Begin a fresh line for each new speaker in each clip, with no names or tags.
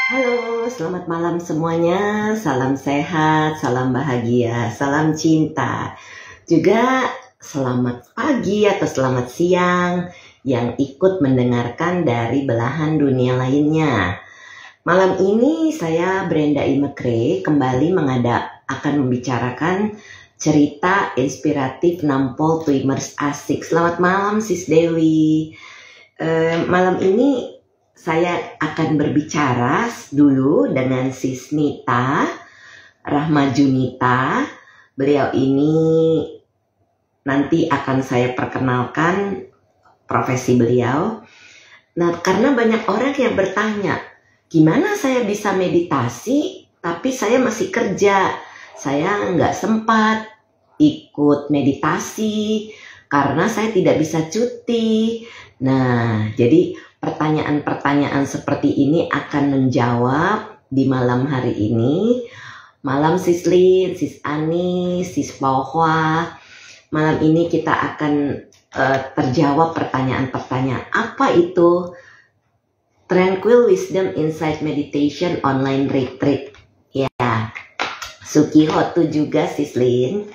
Halo, selamat malam semuanya. Salam sehat, salam bahagia, salam cinta. Juga selamat pagi atau selamat siang yang ikut mendengarkan dari belahan dunia lainnya. Malam ini saya Brenda Imekre kembali akan membicarakan cerita inspiratif Nampol Twimers Asik. Selamat malam Sis Dewi. Malam ini saya akan berbicara dulu dengan Sis Nita Rahmajunita. Beliau ini nanti akan saya perkenalkan profesi beliau. Nah, karena banyak orang yang bertanya, gimana saya bisa meditasi tapi saya masih kerja? Saya nggak sempat ikut meditasi karena saya tidak bisa cuti. Nah, jadi pertanyaan-pertanyaan seperti ini akan menjawab di malam hari ini. Malam Sis Lin, Sis Ani, Sis Pauhua. Malam ini kita akan terjawab pertanyaan-pertanyaan. Apa itu Tranquil Wisdom Insight Meditation Online Retreat? Ya, Sukihotu juga Sis Lin.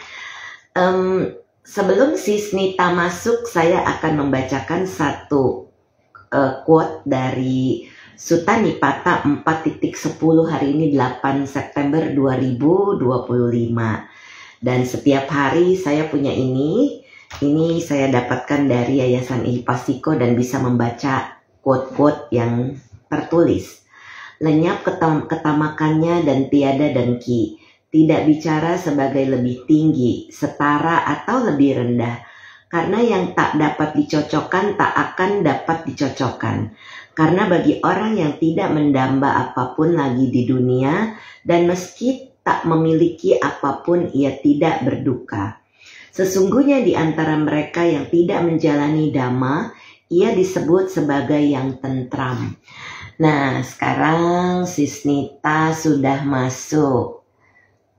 Sebelum Sis Nita masuk, saya akan membacakan satu quote dari Sutta Nipata 4.10 hari ini 8 September 2025. Dan setiap hari saya punya ini saya dapatkan dari Yayasan Ihpasiko dan bisa membaca quote-quote yang tertulis. Lenyap ketamakannya dan tiada dengki, tidak bicara sebagai lebih tinggi, setara atau lebih rendah. Karena yang tak dapat dicocokkan tak akan dapat dicocokkan. Karena bagi orang yang tidak mendamba apapun lagi di dunia, dan meski tak memiliki apapun ia tidak berduka. Sesungguhnya di antara mereka yang tidak menjalani dhamma, ia disebut sebagai yang tentram. Nah, sekarang Sis Nita sudah masuk.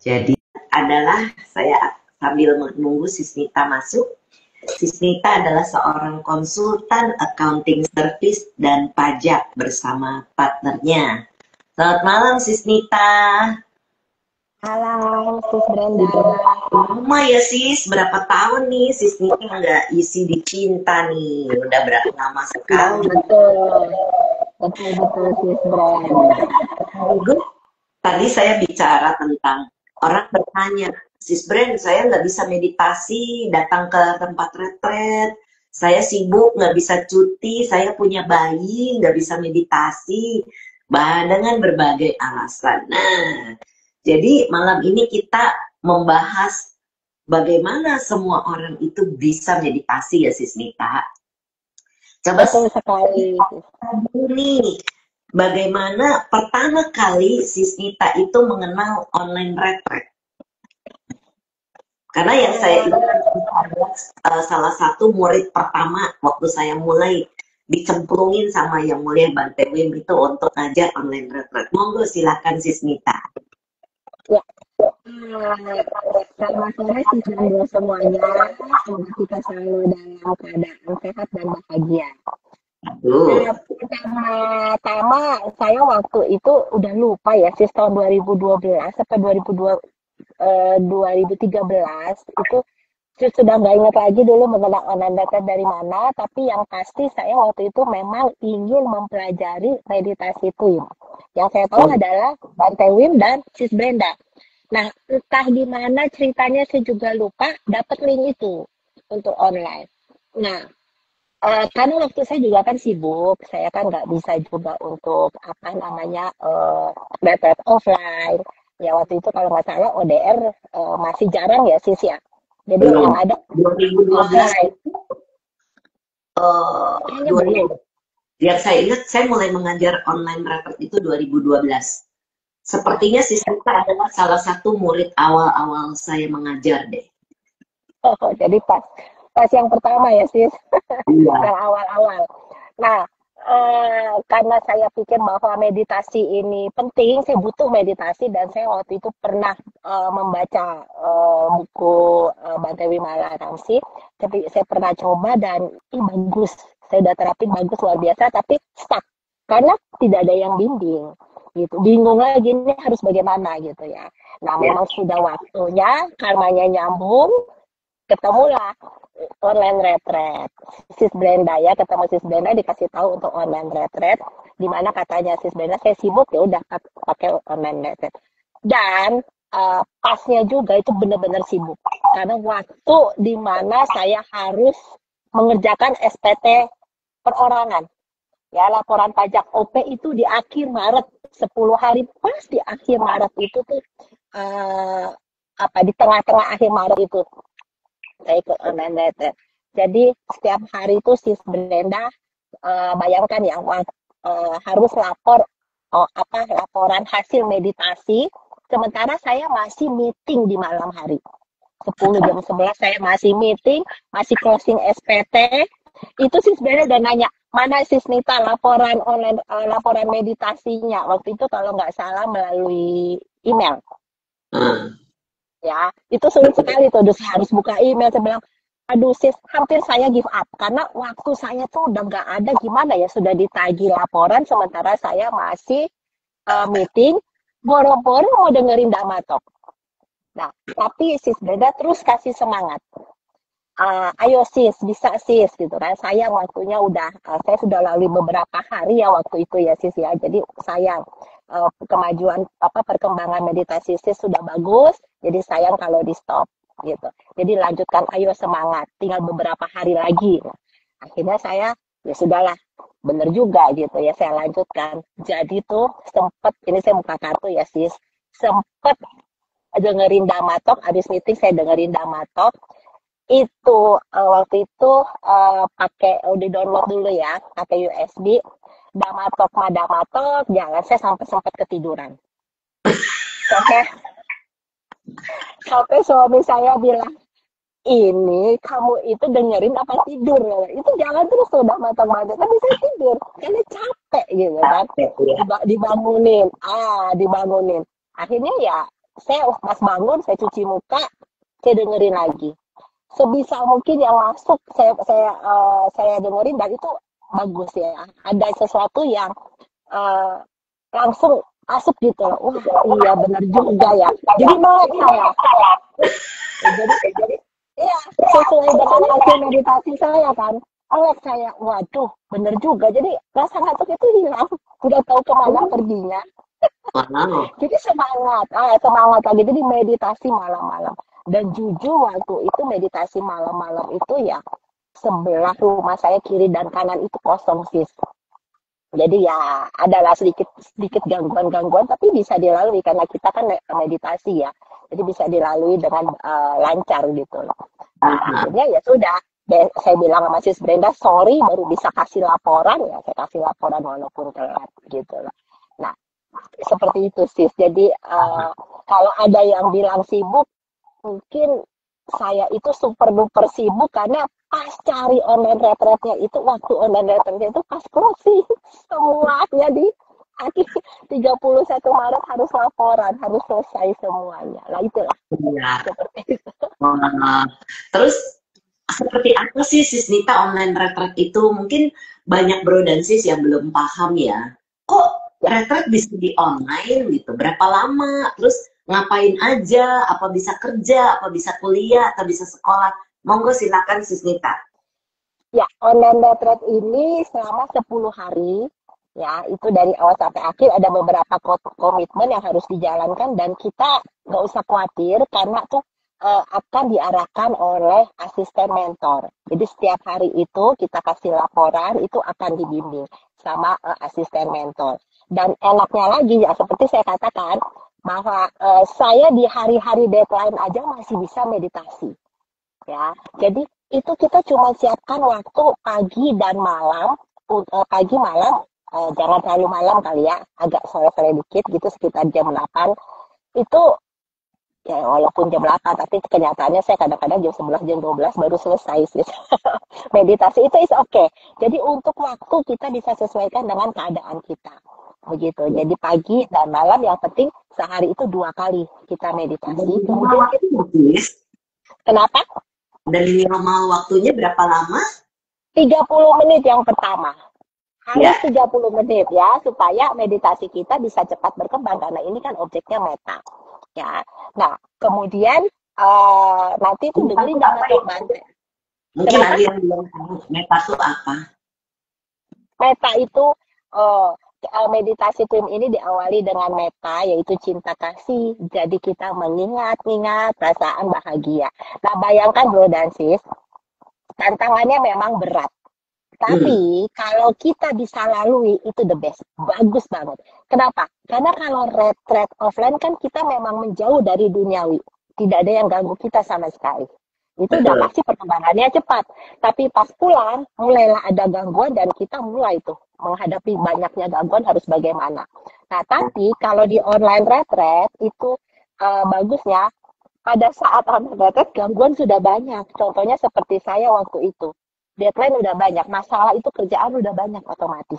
Jadi adalah saya sambil menunggu Sis Nita masuk. Sis Nita adalah seorang konsultan accounting service dan pajak bersama partnernya. Selamat malam Sis Nita.
Halo, Sis Brenda.
Lama ya Sis, berapa tahun nih Sis Nita nggak isi di cinta nih? Udah berapa lama sekali?
Betul, Sis Brenda.
Tadi saya bicara tentang orang bertanya, Sis Brand, saya nggak bisa meditasi, datang ke tempat retret, saya sibuk, nggak bisa cuti, saya punya bayi, nggak bisa meditasi, dengan berbagai alasan. Nah, jadi malam ini kita membahas bagaimana semua orang itu bisa meditasi ya Sis Nita. Coba
Betul sekali.
nih, bagaimana pertama kali Sis Nita itu mengenal online retret? Karena yang saya ingat adalah salah satu murid pertama waktu saya mulai dicemplungin sama Yang Mulia Bante Wim itu untuk ngajar online retret. Monggo silakan Sis Nita.
Ya. Selamat sore Sis Brenda semuanya. Semoga kita selalu dalam keadaan sehat dan bahagia. Pertama saya waktu itu udah lupa ya Sis, tahun 2012 sampai 2013 itu sudah nggak ingat lagi dulu mengenal online retret dari mana, tapi yang pasti saya waktu itu memang ingin mempelajari meditasi Twim. Yang saya tahu adalah Bante Wim dan Sis Brenda. Nah, entah gimana ceritanya saya juga lupa dapat link itu untuk online. Nah, karena waktu saya juga kan sibuk, saya kan nggak bisa juga untuk retret offline. Ya waktu itu kalau nggak salah ODR masih jarang ya Sis ya. Jadi yang ada
2012 belum. Yang saya ingat saya mulai mengajar online retret itu 2012. Sepertinya Sis Nita adalah salah satu murid awal-awal saya mengajar deh.
Oh, jadi pas yang pertama ya Sis. Iya. Yang awal-awal. Nah, karena saya pikir bahwa meditasi ini penting, saya butuh meditasi dan saya waktu itu pernah membaca buku Bante Wimala Ramsi. Tapi saya pernah coba dan bagus. Saya udah terapin bagus luar biasa, tapi stuck karena tidak ada yang bimbing. gitu. Bingung lagi ini harus bagaimana gitu ya. Nah,
Ya.
memang sudah waktunya, karmanya nyambung, ketemulah online retreat. Sis Brenda ya, ketemu Sis Brenda dikasih tahu untuk online retreat, di mana katanya Sis Brenda saya sibuk ya udah pakai online retreat. Dan pasnya juga itu benar-benar sibuk karena waktu di mana saya harus mengerjakan SPT perorangan. Ya, laporan pajak OP itu di akhir Maret, 10 hari pas di akhir Maret itu tuh eh, di tengah-tengah akhir Maret itu saya ikut online retreat. Jadi setiap hari itu Sis Brenda bayangkan ya harus laporan hasil meditasi sementara saya masih meeting di malam hari. 10 jam 11 saya masih meeting, masih closing SPT. Itu sih sebenarnya udah nanya, mana Sis Nita laporan online, laporan meditasinya. Waktu itu kalau nggak salah melalui email. Ya, itu sulit sekali tuh. Saya harus buka email. Saya bilang, aduh sis, hampir saya give up. Karena waktu saya tuh udah nggak ada gimana ya. Sudah ditagih laporan, sementara saya masih meeting. Boro-boro mau dengerin Dhamma Talk. Nah, tapi sis Brenda terus kasih semangat. Ayo sis, bisa sis gitu kan. Sayang waktunya udah, saya sudah lalui beberapa hari ya waktu itu ya sis ya. Jadi sayang kemajuan perkembangan meditasi sis sudah bagus. Jadi sayang kalau di stop gitu. Jadi lanjutkan, ayo semangat. Tinggal beberapa hari lagi. Nah, akhirnya saya ya sudahlah, bener juga gitu ya saya lanjutkan. Jadi tuh sempet, ini saya buka kartu ya sis, sempet dengerin Dhamma Talk, abis meeting saya dengerin Dhamma Talk. Itu waktu itu pakai di download dulu ya, pakai USB. Dhamma Talk, jangan saya sampai sempat ketiduran. Sampai suami saya bilang, ini kamu itu dengerin apa tidur? Itu jangan terus tuh Dhamma Talk, kan bisa tidur, karena capek gitu kan. Dibangunin. Akhirnya ya saya pas bangun, saya cuci muka, saya dengerin lagi. Sebisa mungkin yang masuk saya dengerin dan itu bagus ya. Ada sesuatu yang langsung masuk gitu loh. Wah, iya benar juga ya. Jadi melek saya. Jadi iya, sesuai dengan hasil meditasi saya kan. Melek saya. Waduh, benar juga. Jadi rasa ngantuk itu hilang. Udah tahu kemana perginya. Jadi semangat lagi. Jadi meditasi malam-malam. Dan jujur waktu itu meditasi malam-malam itu ya sebelah rumah saya kiri dan kanan itu kosong sis. Jadi ya adalah sedikit gangguan-gangguan tapi bisa dilalui karena kita kan meditasi ya. Jadi bisa dilalui dengan lancar gitu loh. Akhirnya ya sudah. Saya bilang sama Sis Brenda, sorry baru bisa kasih laporan ya. Saya kasih laporan walaupun telat gitu loh. Nah, seperti itu sis. Jadi kalau ada yang bilang sibuk, mungkin saya itu super duper sibuk karena pas cari online retreatnya itu waktu online retreatnya itu pas closing semuanya di akhir 31 Maret harus laporan, harus selesai semuanya. Lah itulah.
Ya.
Seperti itu.
Terus seperti apa sih Sis Nita online retreat itu? Mungkin banyak bro dan sis yang belum paham ya. Kok retreat bisa di online gitu? Berapa lama? Terus ngapain aja? Apa bisa kerja? Apa bisa kuliah? Atau bisa sekolah? Monggo silakan Sis Nita.
Ya, online retreat ini selama 10 hari. Ya, itu dari awal sampai akhir ada beberapa komitmen yang harus dijalankan dan kita nggak usah khawatir karena tuh akan diarahkan oleh asisten mentor. Jadi setiap hari itu kita kasih laporan, itu akan dibimbing sama asisten mentor. Dan enaknya lagi ya seperti saya katakan bahwa saya di hari-hari deadline aja masih bisa meditasi. Ya, jadi itu kita cuma siapkan waktu pagi dan malam, pagi malam jangan terlalu malam kali ya, agak sore-sore dikit gitu sekitar jam 8. Itu ya walaupun jam 8 tapi kenyataannya saya kadang-kadang jam 11 jam 12 baru selesai sih. Meditasi itu is okay. Jadi untuk waktu kita bisa sesuaikan dengan keadaan kita. Begitu. Jadi pagi dan malam yang penting sehari itu 2 kali kita meditasi. Kemudian kenapa?
Dan minimal waktunya berapa lama?
30 menit yang pertama. Harus
Ya,
30 menit ya, supaya meditasi kita bisa cepat berkembang, karena ini kan objeknya meta. Ya. Nah, kemudian nanti itu
meta
dengerin
tuh
jangan
apa
Tok
ya?
Bante.
Mungkin
Kenapa?
ada yang belum tahu meta tuh apa.
Meta itu meditasi tim ini diawali dengan meta, yaitu cinta kasih. Jadi kita mengingat-ingat perasaan bahagia. Nah, bayangkan bro dan sis, tantangannya memang berat.
Hmm,
Tapi kalau kita bisa lalui itu the best, bagus banget. Kenapa? Karena kalau retreat offline kan kita memang menjauh dari duniawi, tidak ada yang ganggu kita sama sekali. Itu udah
betul.
pasti perkembangannya cepat. Tapi pas pulang, mulailah ada gangguan dan kita mulai tuh menghadapi banyaknya gangguan harus bagaimana. Nah, tapi kalau di online retreat itu bagusnya pada saat online retreat gangguan sudah banyak. Contohnya seperti saya waktu itu. Deadline udah banyak, masalah itu kerjaan udah banyak otomatis.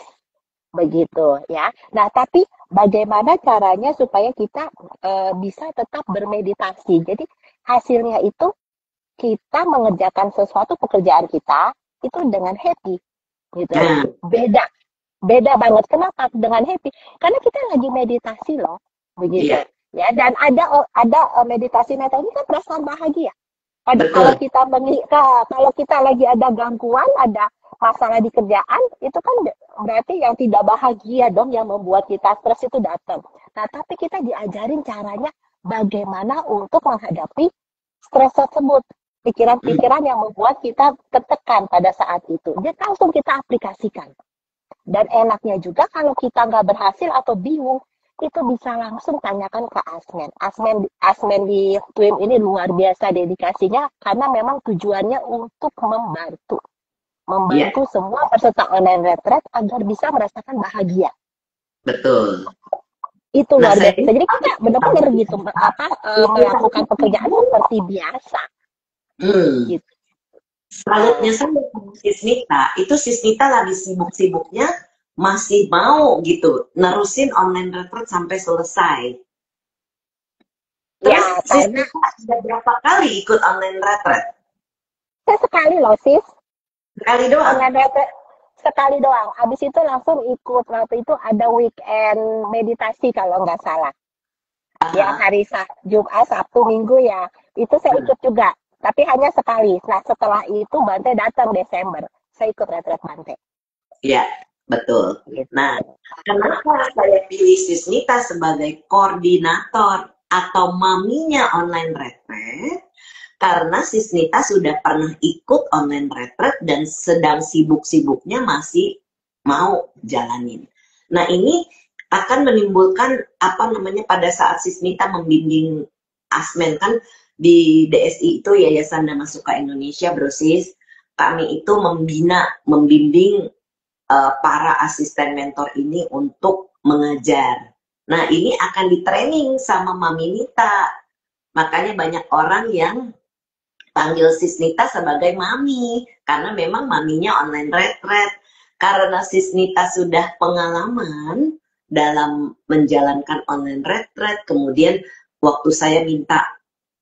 Begitu ya. Nah, tapi bagaimana caranya supaya kita bisa tetap bermeditasi. Jadi hasilnya itu kita mengerjakan sesuatu pekerjaan kita itu dengan happy gitu loh.
Nah,
Beda, beda banget. Kenapa dengan happy? Karena kita lagi meditasi loh, begitu.
iya,
Ya, dan ada meditasi meta ini kan perasaan bahagia. Kalau
betul.
kita kalau kita lagi ada gangguan, ada masalah di kerjaan, itu kan berarti yang tidak bahagia dong yang membuat kita stres itu datang. Nah, tapi kita diajarin caranya bagaimana untuk menghadapi stres tersebut.
Hmm,
Pikiran-pikiran yang membuat kita tertekan pada saat itu. Dia langsung kita aplikasikan. Dan enaknya juga kalau kita nggak berhasil atau bingung, itu bisa langsung tanyakan ke Asmen. Asmen di Twim ini luar biasa dedikasinya karena memang tujuannya untuk membantu.
iya,
Membantu semua peserta online retreat agar bisa merasakan bahagia.
betul.
Itu
Nah,
luar
saya
biasa. Jadi kita benar-benar gitu melakukan pekerjaan seperti biasa
hmm,
gitu.
salutnya saya sama Sisnita, itu Sisnita lagi sibuk-sibuknya masih mau gitu nerusin online retreat sampai selesai. Terus
Ya, karena
Sisnita sudah berapa kali ikut online retreat?
saya sekali loh sis,
Sekali doang.
online retreat sekali doang. Abis itu langsung ikut waktu itu ada weekend meditasi kalau nggak salah. Yang
Aha.
hari Jumat, Sabtu, Minggu ya. Itu saya ikut juga. Tapi hanya sekali. Nah setelah itu Bante datang Desember. Saya ikut retret Bante.
Iya, betul.
Gitu.
Nah, kenapa saya pilih Sisnita sebagai koordinator atau maminya online retreat? Karena Sisnita sudah pernah ikut online retreat dan sedang sibuk-sibuknya masih mau jalanin. Nah, ini akan menimbulkan apa namanya pada saat Sisnita membimbing Asmen kan di DSI itu Yayasan Dhamma Suka Indonesia, Brosis. Kami itu membimbing para asisten mentor ini untuk mengajar. Nah, ini akan di-training sama Mami Nita. Makanya banyak orang yang panggil Sisnita sebagai mami karena memang maminya online retret. Karena Sisnita sudah pengalaman dalam menjalankan online retret, kemudian waktu saya minta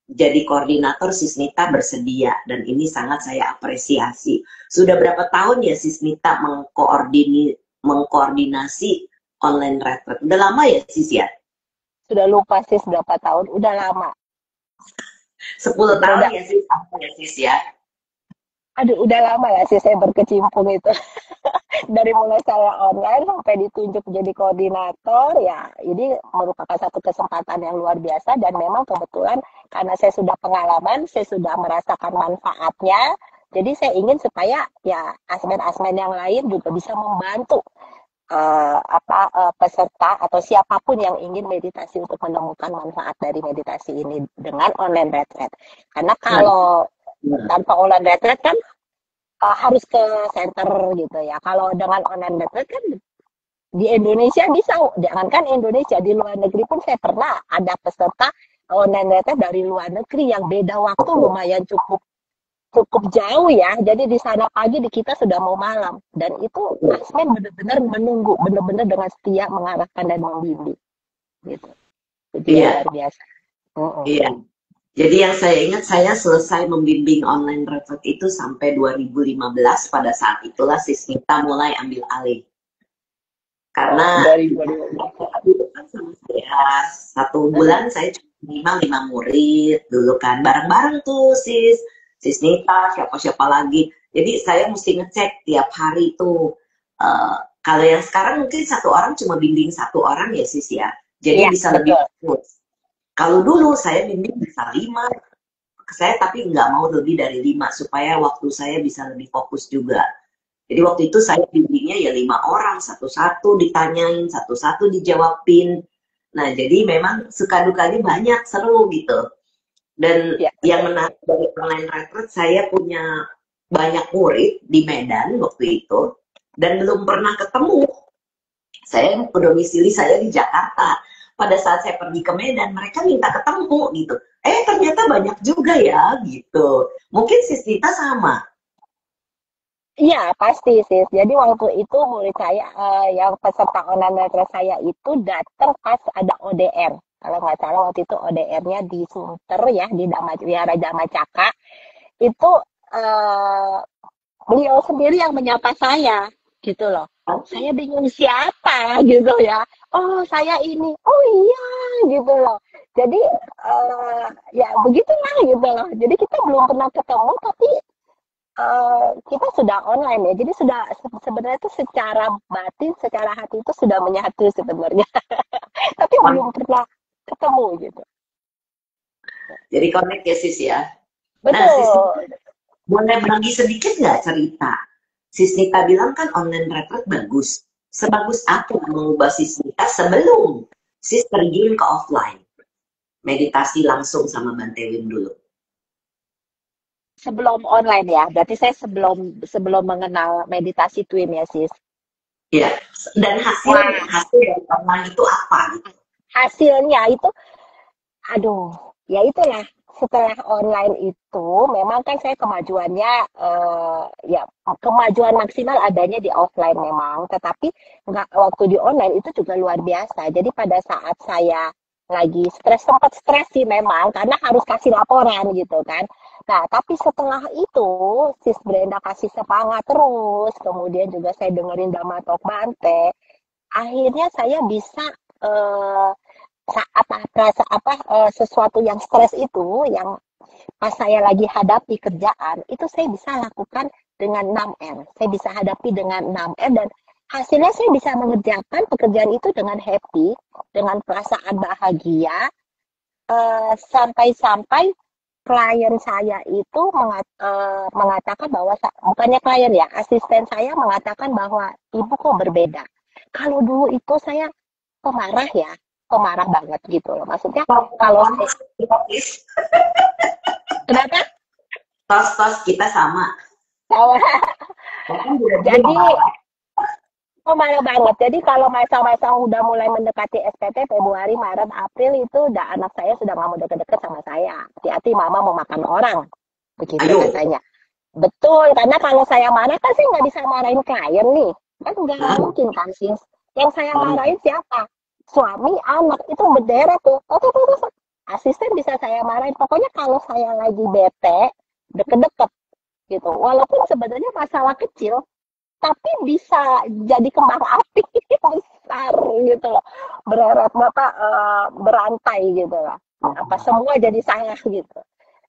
jadi koordinator, Sisnita bersedia dan ini sangat saya apresiasi. Sudah berapa tahun ya Sisnita mengkoordinasi online retret? Udah lama ya Sis ya?
Sudah lupa sih berapa tahun. Udah lama.
10 tahun
Udah,
ya Sis, apa ya Sis ya?
aduh udah lama lah sih saya berkecimpung itu. Dari mulai saya online sampai ditunjuk jadi koordinator ya ini merupakan satu kesempatan yang luar biasa dan memang kebetulan karena saya sudah pengalaman, saya sudah merasakan manfaatnya. Jadi saya ingin supaya ya asmen-asmen yang lain juga bisa membantu peserta atau siapapun yang ingin meditasi untuk menemukan manfaat dari meditasi ini dengan online retreat. Karena
Nah,
kalau
nah,
tanpa online retreat kan harus ke center gitu ya. Kalau dengan online retreat kan di Indonesia bisa, jangankan Indonesia, di luar negeri pun saya pernah ada peserta online retreat dari luar negeri yang beda waktu
betul.
lumayan cukup cukup jauh ya. Jadi di sana pagi di kita sudah mau malam dan itu Asmen benar-benar menunggu, benar-benar dengan setia mengarahkan dan membimbing gitu. Itu yang
Iya,
luar biasa.
iya. Jadi yang saya ingat saya selesai membimbing online retreat itu sampai 2015 pada saat itulah Sismita mulai ambil alih. Karena
2024.
itu kan sama saya 1 bulan saya cuma minimal 5 murid dulu kan, bareng-bareng tuh sis Nita, siapa-siapa lagi. Jadi saya mesti ngecek tiap hari tuh. Eh, Kalau yang sekarang mungkin satu orang cuma bimbing satu orang ya sis ya. Jadi
Iya,
bisa lebih
betul.
fokus. Kalau dulu saya bimbing bisa 5, saya tapi nggak mau lebih dari 5 supaya waktu saya bisa lebih fokus juga. Jadi waktu itu saya bimbingnya ya 5 orang, satu-satu ditanyain, satu-satu dijawabin. Nah, jadi memang suka dukanya banyak, seru gitu. Dan
Iya,
yang
betul.
menarik dari online retreat, saya punya banyak murid di Medan waktu itu, dan belum pernah ketemu. Saya domisili saya di Jakarta. Pada saat saya pergi ke Medan, mereka minta ketemu gitu. Ternyata banyak juga ya gitu. Mungkin Sis Dita sama.
Iya, pasti sih. Jadi waktu itu murid saya yang peserta online retreat saya itu datang pas ada ODR. Kalau nggak salah waktu itu ODR-nya di Sunter ya, di Wihara Damacaka. Itu eh, beliau sendiri yang menyapa saya, gitu loh. Saya bingung siapa gitu ya. Oh, saya ini. Oh iya, gitu loh. Jadi ya begitulah gitu loh. Jadi kita belum pernah ketemu, tapi kita sudah online ya. Jadi sudah sebenarnya itu secara batin, secara hati itu sudah menyatu sebenarnya. Tapi belum pernah ketemu gitu.
Jadi connect ya Sis ya. Nah, Sis
Betul.
boleh bagi sedikit nggak cerita? Sis Nita bilang kan online retreat bagus. Sebagus apa mengubah Sis Nita sebelum Sis terjun ke offline? Meditasi langsung sama Bantewin dulu.
Sebelum online ya. Berarti saya sebelum sebelum mengenal meditasi twin ya, Sis.
Ya, dan
Wah,
hasil dari online itu apa gitu?
hasilnya itu aduh, ya itulah setelah online itu memang kan saya kemajuannya ya kemajuan maksimal adanya di offline memang, tetapi nggak waktu di online itu juga luar biasa. Jadi pada saat saya lagi stres sempat stres sih memang karena harus kasih laporan gitu kan. Nah, tapi setelah itu Sis Brenda kasih semangat terus, kemudian juga saya dengerin Dhamma Talk Bante, akhirnya saya bisa eh, sesuatu yang stres itu yang pas saya lagi hadapi kerjaan itu saya bisa lakukan dengan 6R. Saya bisa hadapi dengan 6R dan hasilnya saya bisa mengerjakan pekerjaan itu dengan happy, dengan perasaan bahagia, sampai-sampai klien saya itu mengatakan bahwa bukannya klien ya, asisten saya mengatakan bahwa ibu kok berbeda. Kalau dulu itu saya pemarah ya, pemarah banget gitu loh. Maksudnya kalau saya, kenapa?
Tos kita sama. Bahkan juga dulu
Jadi pemarah banget. Jadi kalau masa-masa udah mulai mendekati SPT Februari, Maret, April itu udah anak saya sudah nggak mau deket-deket sama saya. Hati-hati mama mau makan orang, begitu
ayo.
katanya. Betul, karena kalau saya marah kan saya nggak bisa marahin klien nih. Kan nggak mungkin kan sis. Yang saya marahin siapa? Suami, anak, itu berderet tuh. Tuh. Asisten bisa saya marahin. Pokoknya kalau saya lagi bete, deket-deket gitu. Walaupun sebenarnya masalah kecil, tapi bisa jadi kembang api besar gitu loh. Bereret bapak berantai gitu loh. Apa semua jadi salah gitu.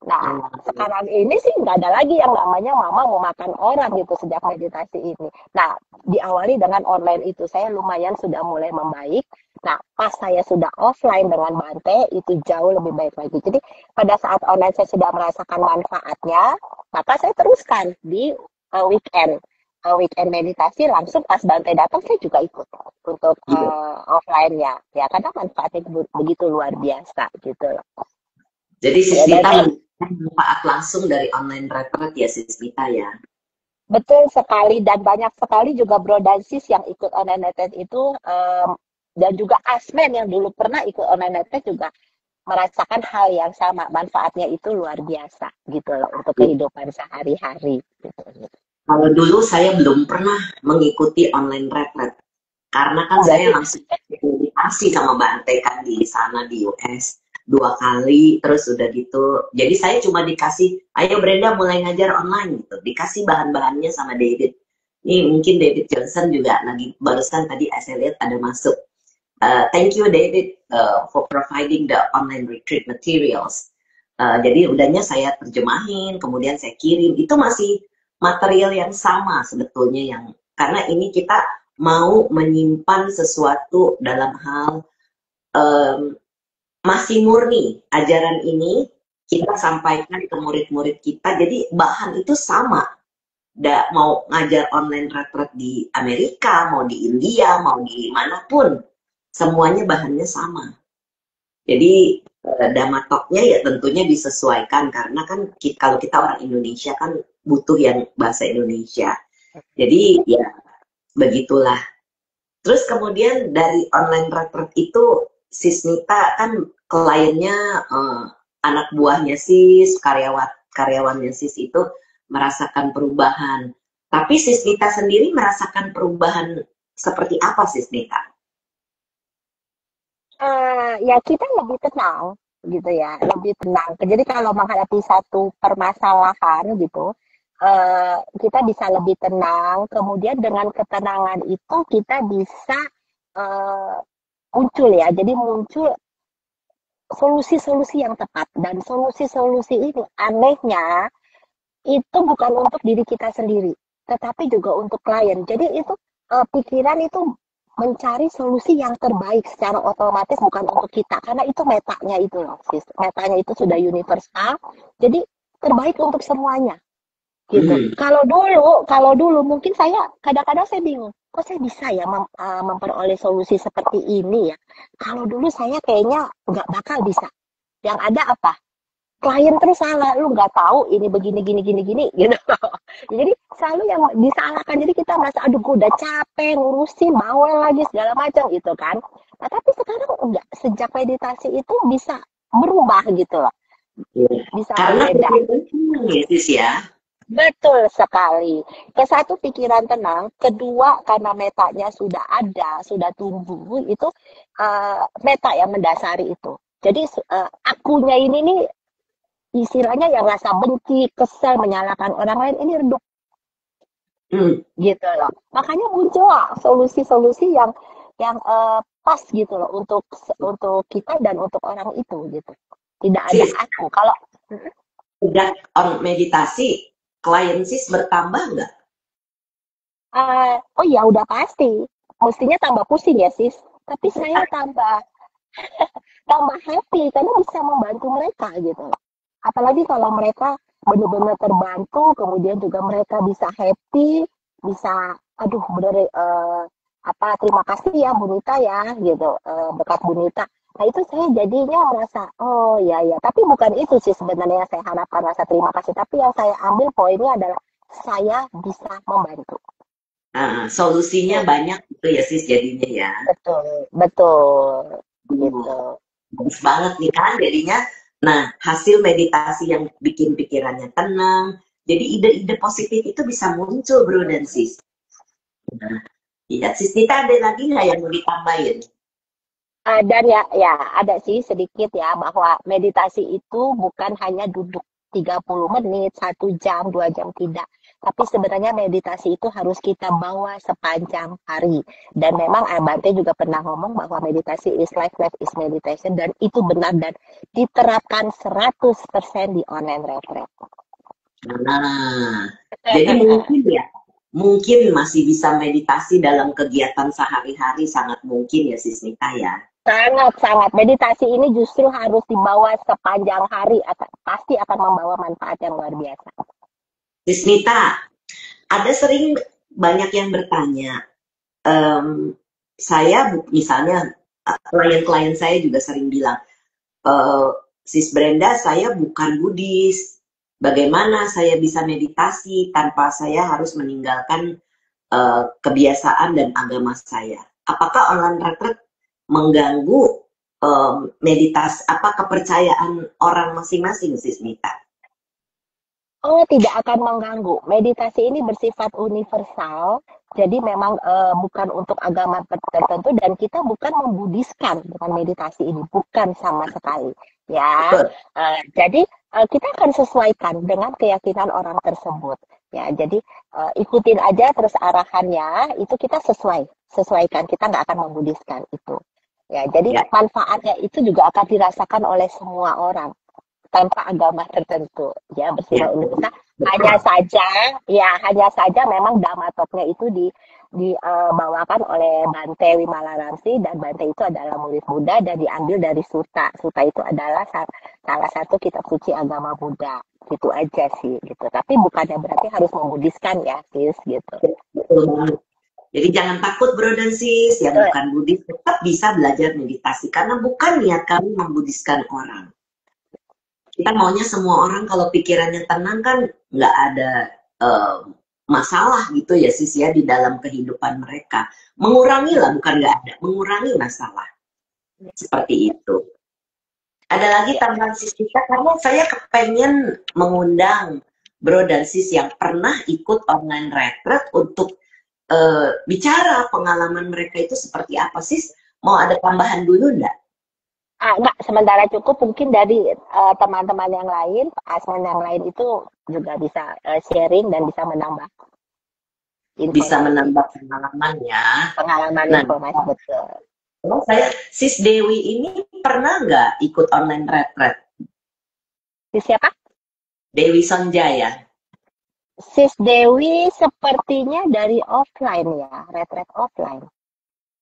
Nah, sekarang ini sih nggak ada lagi yang namanya mama mau makan orang gitu sejak meditasi ini. Nah, diawali dengan online itu saya lumayan sudah mulai membaik. Nah, pas saya sudah offline dengan Bante itu jauh lebih baik lagi. Jadi pada saat online saya sudah merasakan manfaatnya, maka saya teruskan di weekend. Weekend meditasi langsung pas Bante datang saya juga ikut untuk offline-nya. Ya, karena manfaatnya begitu luar biasa gitu loh.
Jadi Sis
Ya, dan
Dita manfaat langsung dari online retreat ya Sis Dita ya.
betul sekali dan banyak sekali juga bro dan sis yang ikut online retreat itu dan juga Asmen yang dulu pernah ikut online retreat juga merasakan hal yang sama. Manfaatnya itu luar biasa gitu loh untuk kehidupan sehari-hari gitu.
Kalau dulu saya belum pernah mengikuti online retreat karena kan saya langsung meditasi sama Bante kan di sana di US 2 kali terus udah gitu. Jadi saya cuma dikasih, ayo Brenda mulai ngajar online gitu. Dikasih bahan-bahannya sama David. Ini mungkin David Johnson juga lagi barusan tadi saya lihat ada masuk. Thank you David for providing the online retreat materials. Jadi udahnya saya terjemahin, kemudian saya kirim. Itu masih material yang sama sebetulnya yang karena ini kita mau menyimpan sesuatu dalam hal um, masih murni ajaran ini kita sampaikan ke murid-murid kita. Jadi bahan itu sama. Mau ngajar online retret di Amerika, mau di India, mau di manapun, semuanya bahannya sama. Jadi damatoknya ya tentunya disesuaikan karena kan kalau kita orang Indonesia kan butuh yang bahasa Indonesia. Jadi ya begitulah. Terus kemudian dari online retret itu Sis Nita kan kliennya anak buahnya Sis, karyawannya Sis itu merasakan perubahan. Tapi Sis Nita sendiri merasakan perubahan seperti apa Sis Nita?
Ya kita lebih tenang gitu ya, lebih tenang. Jadi kalau menghadapi satu permasalahan gitu, kita bisa lebih tenang. Kemudian dengan ketenangan itu kita bisa eh, muncul ya. Jadi muncul solusi-solusi yang tepat dan solusi-solusi ini anehnya itu bukan untuk diri kita sendiri, tetapi juga untuk klien. Jadi itu pikiran itu mencari solusi yang terbaik secara otomatis bukan untuk kita karena itu metanya itu loh sis. Metanya itu sudah universal. Jadi terbaik untuk semuanya gitu. Kalau dulu mungkin saya kadang-kadang saya bingung, kok saya bisa ya memperoleh solusi seperti ini ya. Kalau dulu saya kayaknya nggak bakal bisa. Yang ada apa? Klien terus salah, lu nggak tahu ini begini gini gini gini gitu. Jadi selalu yang disalahkan, jadi kita merasa aduh gue udah capek ngurusin bawel lagi segala macam gitu kan. Nah tapi sekarang enggak, sejak meditasi itu bisa berubah gitu loh, bisa
Karena
berbeda.
ya Sis ya.
Betul sekali. Ke satu pikiran tenang, kedua karena metanya sudah ada, sudah tumbuh, itu meta yang mendasari itu. Jadi akunya ini nih istilahnya yang rasa benci, kesel, menyalahkan orang lain ini redup gitu loh. Makanya muncul solusi-solusi yang pas gitu loh untuk kita dan untuk orang itu gitu. Tidak ada
Sis,
aku. Kalau
udah on meditasi, klien Sis bertambah nggak?
oh ya udah pasti. Mestinya tambah pusing ya sis. Tapi saya tambah happy karena bisa membantu mereka gitu. Apalagi kalau mereka benar-benar terbantu, kemudian juga mereka bisa happy, bisa aduh bener terima kasih ya Bu Nita ya gitu, berkat Bu Nita. Nah itu saya jadinya merasa oh ya ya, tapi bukan itu sih sebenarnya yang saya harapkan rasa terima kasih, tapi yang saya ambil poinnya adalah saya bisa membantu.
Solusinya banyak gitu ya Sis jadinya ya.
Betul, betul
Hmm,
gitu.
bagus banget nih kan jadinya. Nah, hasil meditasi yang bikin pikirannya tenang, jadi ide-ide positif itu bisa muncul bro dan sis. Nah, iya, sis Nita ada lagi nggak yang mau ditambahin?
Dan ya ada sih sedikit ya bahwa meditasi itu bukan hanya duduk 30 menit, 1 jam, 2 jam tidak. Tapi sebenarnya meditasi itu harus kita bawa sepanjang hari. Dan memang Abante juga pernah ngomong bahwa meditasi is life, life is meditation. Dan itu benar dan diterapkan 100% di online retreat.
Nah, jadi mungkin ya, mungkin masih bisa meditasi dalam kegiatan sehari-hari sangat mungkin ya sis Nita ya.
Sangat-sangat. Meditasi ini justru harus dibawa sepanjang hari. Pasti akan membawa manfaat yang luar biasa.
Sis Nita, ada sering banyak yang bertanya, saya misalnya klien-klien saya juga sering bilang, Sis Brenda, saya bukan Buddhis. Bagaimana saya bisa meditasi tanpa saya harus meninggalkan kebiasaan dan agama saya? Apakah online retreat mengganggu meditasi kepercayaan orang masing-masing, Sis Nita?
Oh, tidak akan mengganggu. Meditasi ini bersifat universal, jadi memang bukan untuk agama tertentu dan kita bukan membudiskan dengan meditasi ini, bukan sama sekali. Ya, jadi kita akan sesuaikan dengan keyakinan orang tersebut. Ya, jadi ikutin aja terus arahannya, itu kita sesuaikan, kita nggak akan membudiskan itu. Ya, jadi
Ya,
manfaatnya itu juga akan dirasakan oleh semua orang tanpa agama tertentu. Ya,
ya,
bersifat universal.
betul.
Hanya saja memang damatoknya itu dibawakan oleh Bante Wimalaramsi, dan Bante itu adalah murid Buddha dan diambil dari Sutta. Sutta itu adalah salah satu kitab suci agama Buddha. Gitu aja sih gitu. Tapi bukannya berarti harus membudiskan ya, sis gitu.
Betul banget. Jadi jangan takut bro dan sis, yang
Betul.
bukan Buddhis tetap bisa belajar meditasi karena bukan niat kami membudiskan orang. Kita maunya semua orang kalau pikirannya tenang kan nggak ada eh, masalah gitu ya sis ya di dalam kehidupan mereka. Mengurangi lah, bukan nggak ada, mengurangi masalah seperti itu. Ada lagi tambahan sis kita karena saya kepengen mengundang bro dan sis yang pernah ikut online retreat untuk bicara pengalaman mereka itu seperti apa sis. Mau ada tambahan dulu enggak?
Enggak, sementara cukup mungkin dari teman-teman yang lain, asmen yang lain itu juga bisa sharing dan bisa menambah
Bisa
informasi,
menambah pengalaman ya.
pengalaman
Nah,
informasi betul.
kalau saya, Sis Dewi ini pernah nggak ikut online retreat?
Sis siapa?
Dewi Sonjaya,
Sis Dewi sepertinya dari offline ya, retret offline.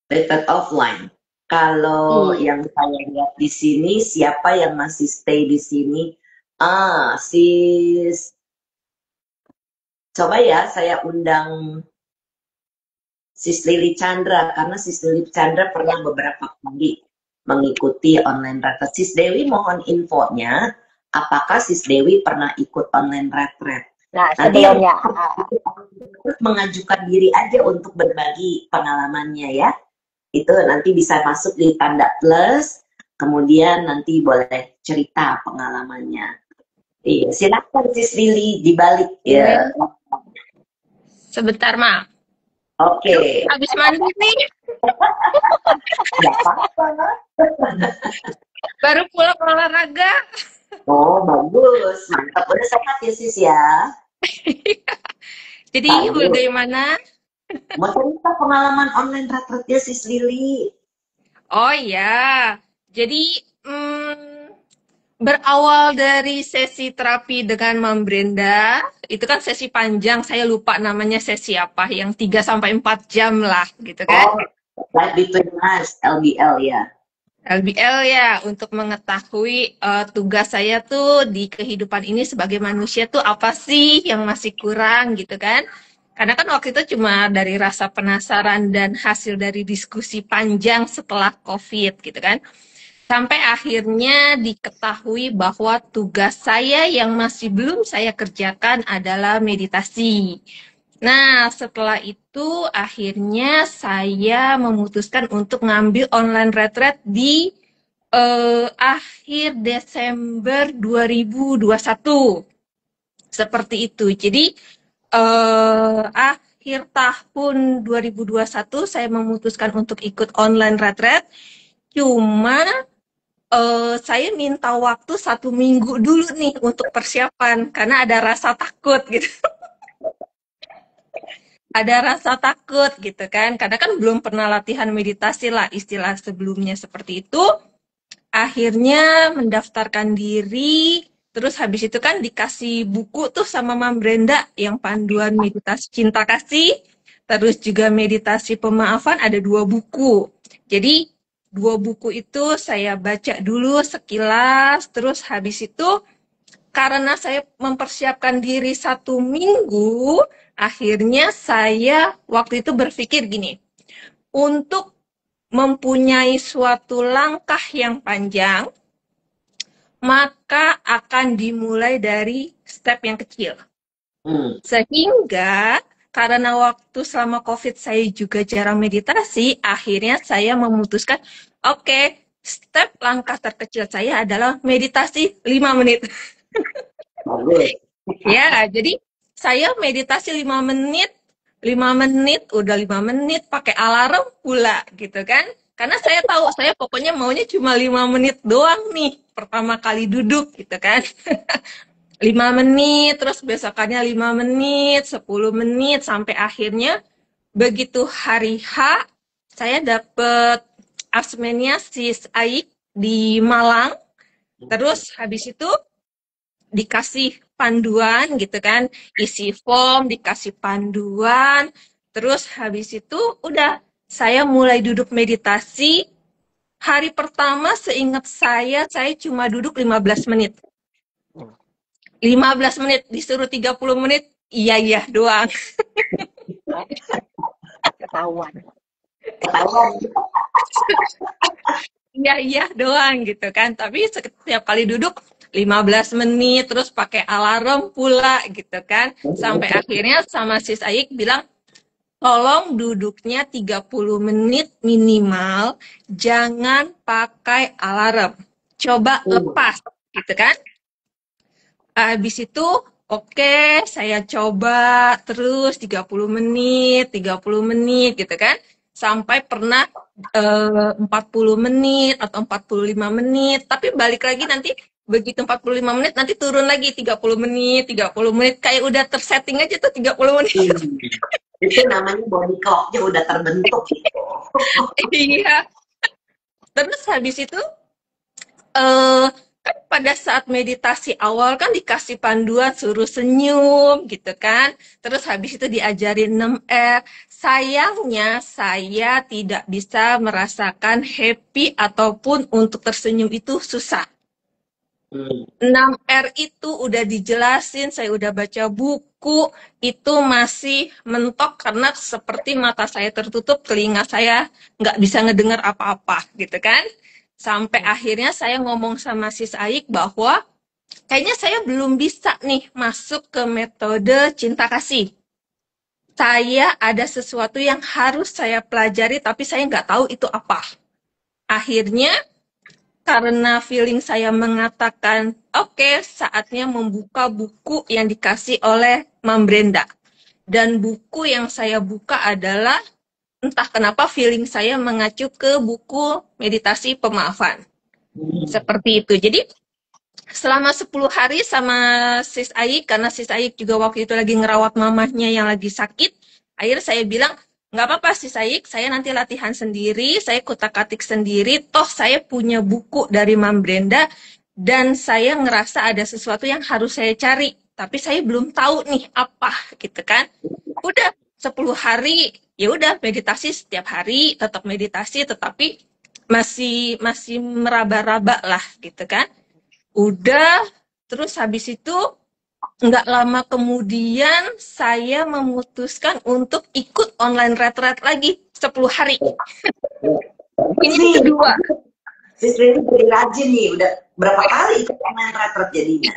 retreat offline. Kalau
Iya.
yang saya lihat di sini, siapa yang masih stay di sini? Ah, Sis. Coba ya, saya undang Sis Lili Chandra, karena Sis Lili Chandra pernah beberapa kali mengikuti online retreat. Sis Dewi mohon infonya, apakah Sis Dewi pernah ikut online retreat?
Nah,
Nanti yang
sebelumnya,
mengajukan diri aja untuk berbagi pengalamannya ya. Itu nanti bisa masuk di tanda plus, kemudian nanti boleh cerita pengalamannya. Iya, silakan Sis Lili dibalik
Iya,
ya.
sebentar, Mak.
Oke,
Habis mandi nih,
nggak apa-apa.
baru pulang olahraga.
Oh, bagus. Mantap. Udah sehat ya, Sis ya.
Jadi
Bagus.
bagaimana?
Mau cerita pengalaman online retreatnya Sis Lili.
Oh ya, jadi berawal dari sesi terapi dengan Mam Brenda, itu kan sesi panjang, saya lupa namanya sesi apa, yang 3 sampai 4 jam lah, gitu kan.
Oh, Life Between Us, LBL ya.
LBL ya, untuk mengetahui tugas saya tuh di kehidupan ini sebagai manusia tuh apa sih yang masih kurang gitu kan. Karena kan waktu itu cuma dari rasa penasaran dan hasil dari diskusi panjang setelah COVID gitu kan. Sampai akhirnya diketahui bahwa tugas saya yang masih belum saya kerjakan adalah meditasi. Nah, setelah itu akhirnya saya memutuskan untuk ngambil online retreat di akhir Desember 2021. Seperti itu. Jadi akhir tahun 2021 saya memutuskan untuk ikut online retreat. Cuma saya minta waktu 1 minggu dulu nih untuk persiapan karena ada rasa takut gitu. Ada rasa takut gitu kan, karena kan belum pernah latihan meditasi lah istilah sebelumnya seperti itu. Akhirnya mendaftarkan diri, terus habis itu kan dikasih buku tuh sama Mam Brenda yang panduan meditasi cinta kasih, terus juga meditasi pemaafan, ada 2 buku. Jadi 2 buku itu saya baca dulu sekilas, terus habis itu karena saya mempersiapkan diri 1 minggu, akhirnya saya waktu itu berpikir gini, untuk mempunyai suatu langkah yang panjang, maka akan dimulai dari step yang kecil. Sehingga karena waktu selama COVID saya juga jarang meditasi, akhirnya saya memutuskan, oke, step langkah terkecil saya adalah meditasi 5 menit.
Bagus.
Ya, jadi saya meditasi 5 menit, 5 menit, udah 5 menit, pakai alarm pula gitu kan. Karena saya tahu, saya pokoknya maunya cuma 5 menit doang nih, pertama kali duduk gitu kan. 5 menit, terus besokannya 5 menit, 10 menit, sampai akhirnya begitu hari H, saya dapet Asmennya Sis Aik di Malang. Terus habis itu dikasih panduan gitu kan, isi form, dikasih panduan, terus habis itu udah saya mulai duduk meditasi. Hari pertama seingat saya cuma duduk 15 menit. 15 menit, disuruh 30 menit, iya doang.
Ketahuan.
Iya doang gitu kan. Tapi setiap kali duduk 15 menit, terus pakai alarm pula gitu kan. Sampai akhirnya sama Sis Aik bilang, tolong duduknya 30 menit minimal, jangan pakai alarm. Coba lepas gitu kan. Habis itu, oke, saya coba terus 30 menit gitu kan. Sampai pernah 40 menit atau 45 menit. Tapi balik lagi nanti, begitu 45 menit, nanti turun lagi 30 menit. Kayak udah tersetting aja tuh 30 menit.
Itu namanya body clock-nya udah terbentuk.
Iya. Terus habis itu, kan pada saat meditasi awal kan dikasih panduan suruh senyum gitu kan. Terus habis itu diajarin 6R. Sayangnya saya tidak bisa merasakan happy ataupun untuk tersenyum itu susah. 6R itu udah dijelasin, saya udah baca buku, itu masih mentok karena seperti mata saya tertutup, telinga saya nggak bisa ngedengar apa-apa gitu kan. Sampai akhirnya saya ngomong sama Sis Aik bahwa kayaknya saya belum bisa nih masuk ke metode cinta kasih. Saya ada sesuatu yang harus saya pelajari tapi saya nggak tahu itu apa. Akhirnya karena feeling saya mengatakan, oke, saatnya membuka buku yang dikasih oleh Mam Brenda. Dan buku yang saya buka adalah, entah kenapa feeling saya mengacu ke buku meditasi pemaafan. Seperti itu. Jadi selama 10 hari sama Sis Aik, karena Sis Aik juga waktu itu lagi ngerawat mamahnya yang lagi sakit, akhirnya saya bilang, nggak apa-apa Sis Aik, saya nanti latihan sendiri, saya kutak-katik sendiri, toh saya punya buku dari Mam Brenda, dan saya ngerasa ada sesuatu yang harus saya cari, tapi saya belum tahu nih apa, gitu kan. Udah 10 hari, ya udah meditasi setiap hari, tetap meditasi, tetapi masih meraba-raba lah, gitu kan. Udah, terus habis itu nggak lama kemudian saya memutuskan untuk ikut online retreat lagi 10 hari. Ini kedua.
Sis Rini jadi rajin nih, udah berapa kali ikut online retreat jadinya?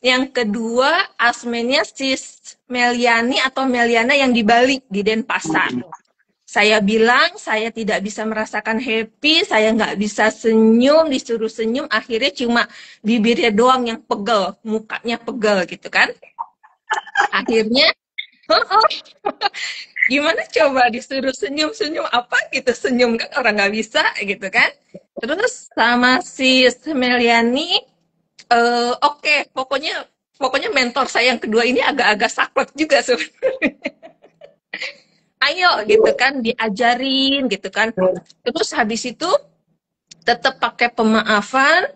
Yang kedua Asmennya Sis Meliani atau Meliana yang di Bali, di Denpasar. Saya bilang saya tidak bisa merasakan happy, saya nggak bisa senyum, disuruh senyum, akhirnya cuma bibirnya doang yang pegel, mukanya pegel gitu kan. Akhirnya, gimana coba disuruh senyum-senyum apa gitu, senyum kan orang nggak bisa gitu kan. Terus sama si Meliani, oke, pokoknya mentor saya yang kedua ini agak-agak saklek juga sebenarnya. Ayo gitu kan, diajarin gitu kan. Terus habis itu tetap pakai pemaafan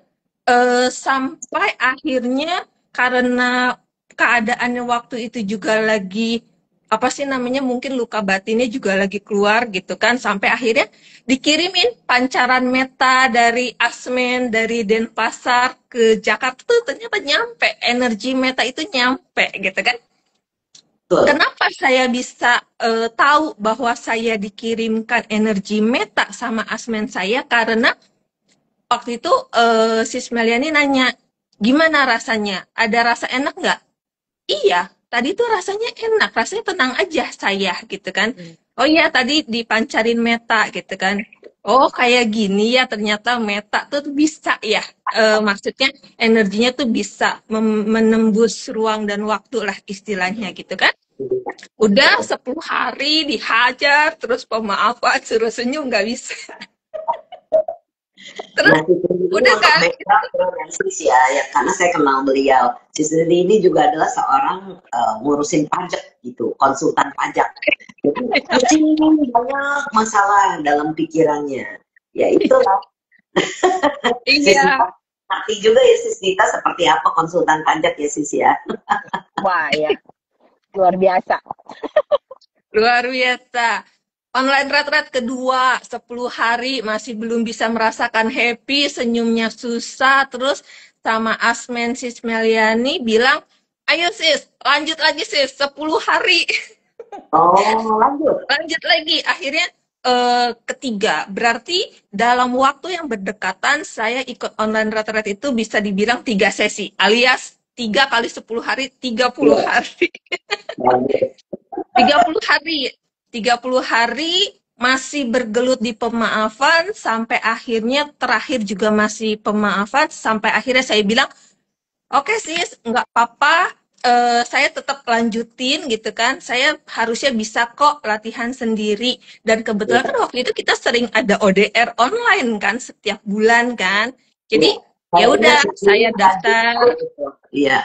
sampai akhirnya karena keadaannya waktu itu juga lagi apa sih namanya, mungkin luka batinnya juga lagi keluar gitu kan, sampai akhirnya dikirimin pancaran meta dari Asmen dari Denpasar ke Jakarta tuh ternyata nyampe, energi meta itu nyampe gitu kan. Kenapa saya bisa tahu bahwa saya dikirimkan energi meta sama Asmen saya? Karena waktu itu Sis Meliani nanya, gimana rasanya? Ada rasa enak nggak? Iya, tadi tuh rasanya enak, rasanya tenang aja saya gitu kan. Oh iya, tadi dipancarin meta gitu kan. Oh kayak gini ya, ternyata meta tuh bisa ya. Maksudnya energinya tuh bisa menembus ruang dan waktu lah istilahnya gitu kan. Udah 10 hari dihajar, terus pemaafan, suruh senyum nggak bisa. Terus
Nah, Sis Lili ini
udah
untuk
kan,
background Sis ya, ya, karena saya kenal beliau. Sis Lili ini juga adalah seorang ngurusin pajak gitu, konsultan pajak. Jadi pusing banyak masalah dalam pikirannya. Ya itulah Sis
iya,
Dita ngerti juga ya Sis Dita seperti apa konsultan pajak ya Sis ya.
Wah ya, luar biasa.
luar biasa. Online retret kedua, 10 hari masih belum bisa merasakan happy, senyumnya susah, terus sama Asmen Sis Meliani bilang, ayo sis, lanjut lagi sis, 10 hari.
Oh lanjut.
Lanjut lagi, akhirnya ketiga. Berarti dalam waktu yang berdekatan, saya ikut online retret itu bisa dibilang 3 sesi, alias 3 kali 10 hari, 30
Iya,
hari.
lanjut.
30 hari. 30 hari masih bergelut di pemaafan, sampai akhirnya terakhir juga masih pemaafan, sampai akhirnya saya bilang, oke sis, nggak apa-apa, saya tetap lanjutin gitu kan. Saya harusnya bisa kok latihan sendiri. Dan kebetulan kan
Iya,
waktu itu kita sering ada ODR online kan, setiap bulan kan.
iya.
Jadi ya
Kayaknya
udah,
Sis Lili
saya
rajin
daftar.
gitu. Iya.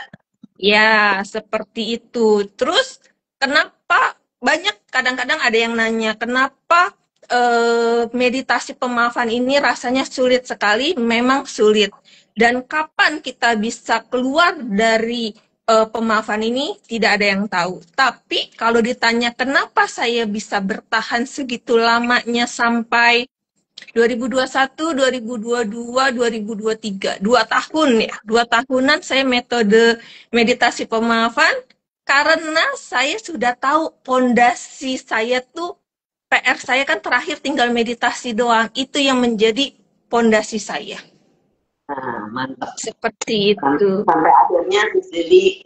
Ya, seperti itu. Terus kenapa banyak kadang-kadang ada yang nanya, kenapa meditasi pemaafan ini rasanya sulit sekali? Memang sulit. Dan kapan kita bisa keluar dari pemaafan ini? Tidak ada yang tahu. Tapi kalau ditanya kenapa saya bisa bertahan segitu lamanya sampai 2021, 2022, 2023, 2 tahun ya, 2 tahunan saya metode meditasi pemaafan karena saya sudah tahu pondasi saya tuh, PR saya kan terakhir tinggal meditasi doang, itu yang menjadi pondasi saya.
Nah, mantap.
Seperti itu.
Sampai akhirnya Sis Lili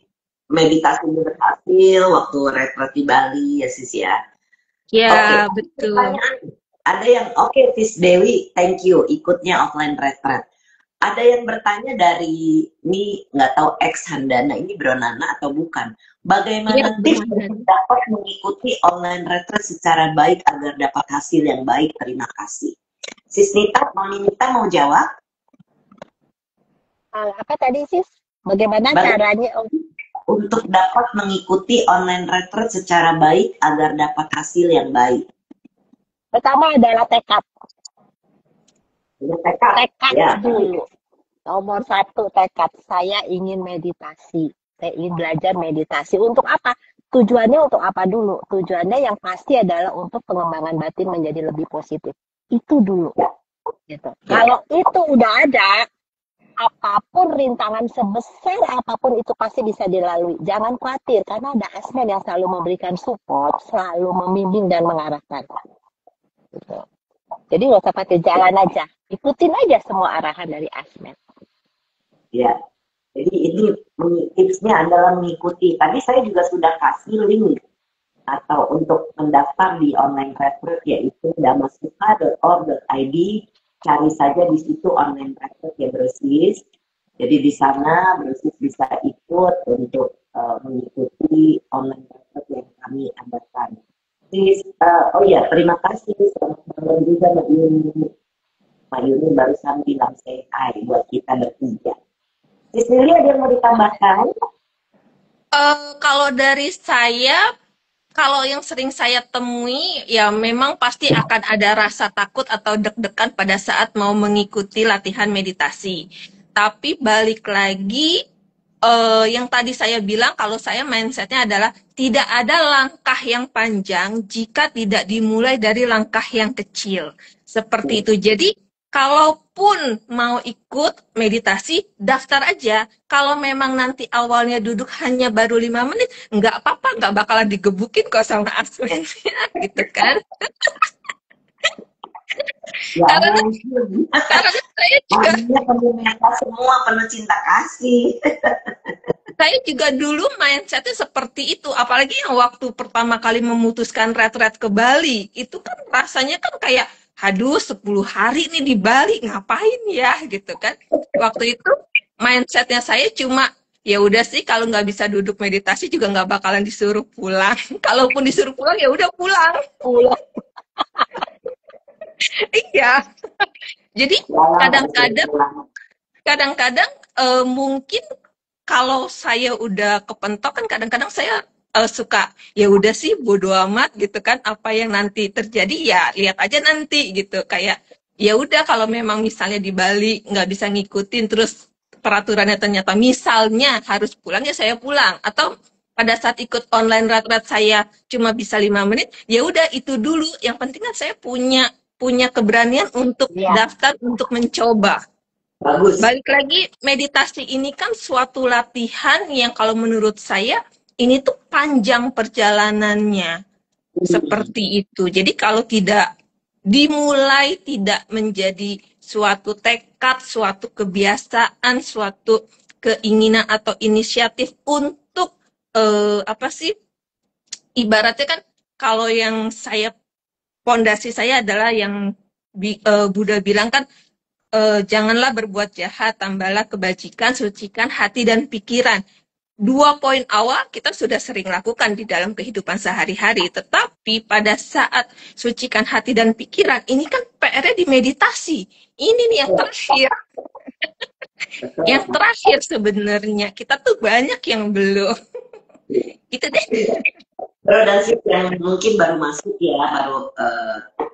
meditasinya berhasil waktu retret di Bali ya Sis ya. Oke,
Ya, betul.
pertanyaan. Ada yang oke Sis Dewi, thank you ikutnya offline retret. Ada yang bertanya dari ini nggak tahu ex Handana ini Bronana atau bukan.
Iya,
Bagaimana tips
benar.
untuk dapat mengikuti online retret secara baik agar dapat hasil yang baik? Terima kasih. Sis Nita, mau jawab?
Apa tadi sis? Bagaimana
Bagaimana
caranya?
untuk dapat mengikuti online retreat secara baik agar dapat hasil yang baik?
Pertama adalah tekad.
Punya tekad.
Tekad
Ya,
dulu. Nomor satu tekad. Saya ingin meditasi. Saya ingin belajar meditasi. Untuk apa? Tujuannya untuk apa dulu? Tujuannya yang pasti adalah untuk pengembangan batin menjadi lebih positif. Itu dulu. Gitu. Kalau itu udah ada, apapun rintangan sebesar apapun itu pasti bisa dilalui. Jangan khawatir, karena ada Asmen yang selalu memberikan support, selalu membimbing dan mengarahkan. Gitu. Jadi nggak usah pakai jalan aja, ikutin aja semua arahan dari Asmen.
ya. Jadi ini tipsnya adalah mengikuti. Tadi saya juga sudah kasih link atau untuk mendaftar di online retreat yaitu damasuka.org.id. Cari saja di situ online retreat ya Brosis. Jadi di sana Brosis bisa ikut untuk mengikuti online retreat yang kami adakan. Oh ya, terima kasih selamat malam juga Mbak Yuni. Mbak Yuni barusan bilang say hi buat kita bertiga. Sis Lili ada yang mau ditambahkan?
Kalau dari saya, kalau yang sering saya temui, ya memang pasti akan ada rasa takut atau deg-degan pada saat mau mengikuti latihan meditasi. Tapi balik lagi, yang tadi saya bilang, kalau saya mindsetnya adalah tidak ada langkah yang panjang jika tidak dimulai dari langkah yang kecil. Seperti itu. Jadi, kalaupun mau ikut meditasi, daftar aja. Kalau memang nanti awalnya duduk hanya baru 5 menit, nggak apa-apa, nggak bakalan digebukin kok sama Asmennya, gitu kan.
Ya
Karena,
mungkin.
karena saya juga
Makanya penuh meta semua, penuh cinta kasih.
Saya juga dulu mindsetnya seperti itu, apalagi yang waktu pertama kali memutuskan retret ke Bali, itu kan rasanya kan kayak, aduh 10 hari nih di Bali, ngapain ya, gitu kan. Waktu itu mindsetnya saya cuma, ya udah sih kalau nggak bisa duduk meditasi juga nggak bakalan disuruh pulang. Kalaupun disuruh pulang, ya udah pulang.
Pulang.
Iya, Jadi
Walah,
kadang-kadang kadang-kadang mungkin kalau saya udah kepentok kan kadang-kadang saya suka ya udah sih bodo amat gitu kan apa yang nanti terjadi ya lihat aja nanti gitu kayak ya udah kalau memang misalnya di Bali nggak bisa ngikutin terus peraturannya ternyata misalnya harus pulang ya saya pulang atau pada saat ikut online rat-rat saya cuma bisa 5 menit ya udah itu dulu yang penting kan saya punya punya keberanian untuk
Iya,
daftar untuk mencoba.
bagus.
Balik lagi, meditasi ini kan suatu latihan yang kalau menurut saya ini tuh panjang perjalanannya. Seperti itu. Jadi kalau tidak dimulai, tidak menjadi suatu tekad, suatu kebiasaan, suatu keinginan atau inisiatif untuk apa sih? Ibaratnya kan kalau yang saya pondasi saya adalah yang Buddha bilang kan janganlah berbuat jahat, tambahlah kebajikan, sucikan hati dan pikiran. 2 poin awal kita sudah sering lakukan di dalam kehidupan sehari-hari, tetapi pada saat sucikan hati dan pikiran, ini kan PR-nya di meditasi. Ini nih yang terakhir. Yang terakhir sebenarnya, kita tuh banyak yang belum. Itu deh.
Bro dan sis yang mungkin baru masuk ya,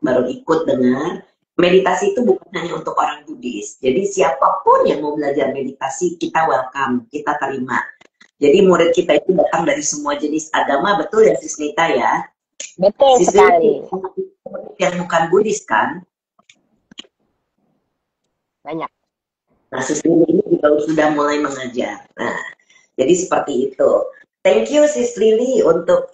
baru ikut dengar. Meditasi itu bukan hanya untuk orang Buddhis. Jadi siapapun yang mau belajar meditasi, kita welcome, kita terima. Jadi murid kita itu datang dari semua jenis agama, betul ya Sis Nita ya?
betul
Sis
sekali.
yang bukan Buddhis kan?
Banyak.
Nah, Sis Lili ini juga sudah mulai mengajar. Nah, jadi seperti itu. Thank you Sis Lili untuk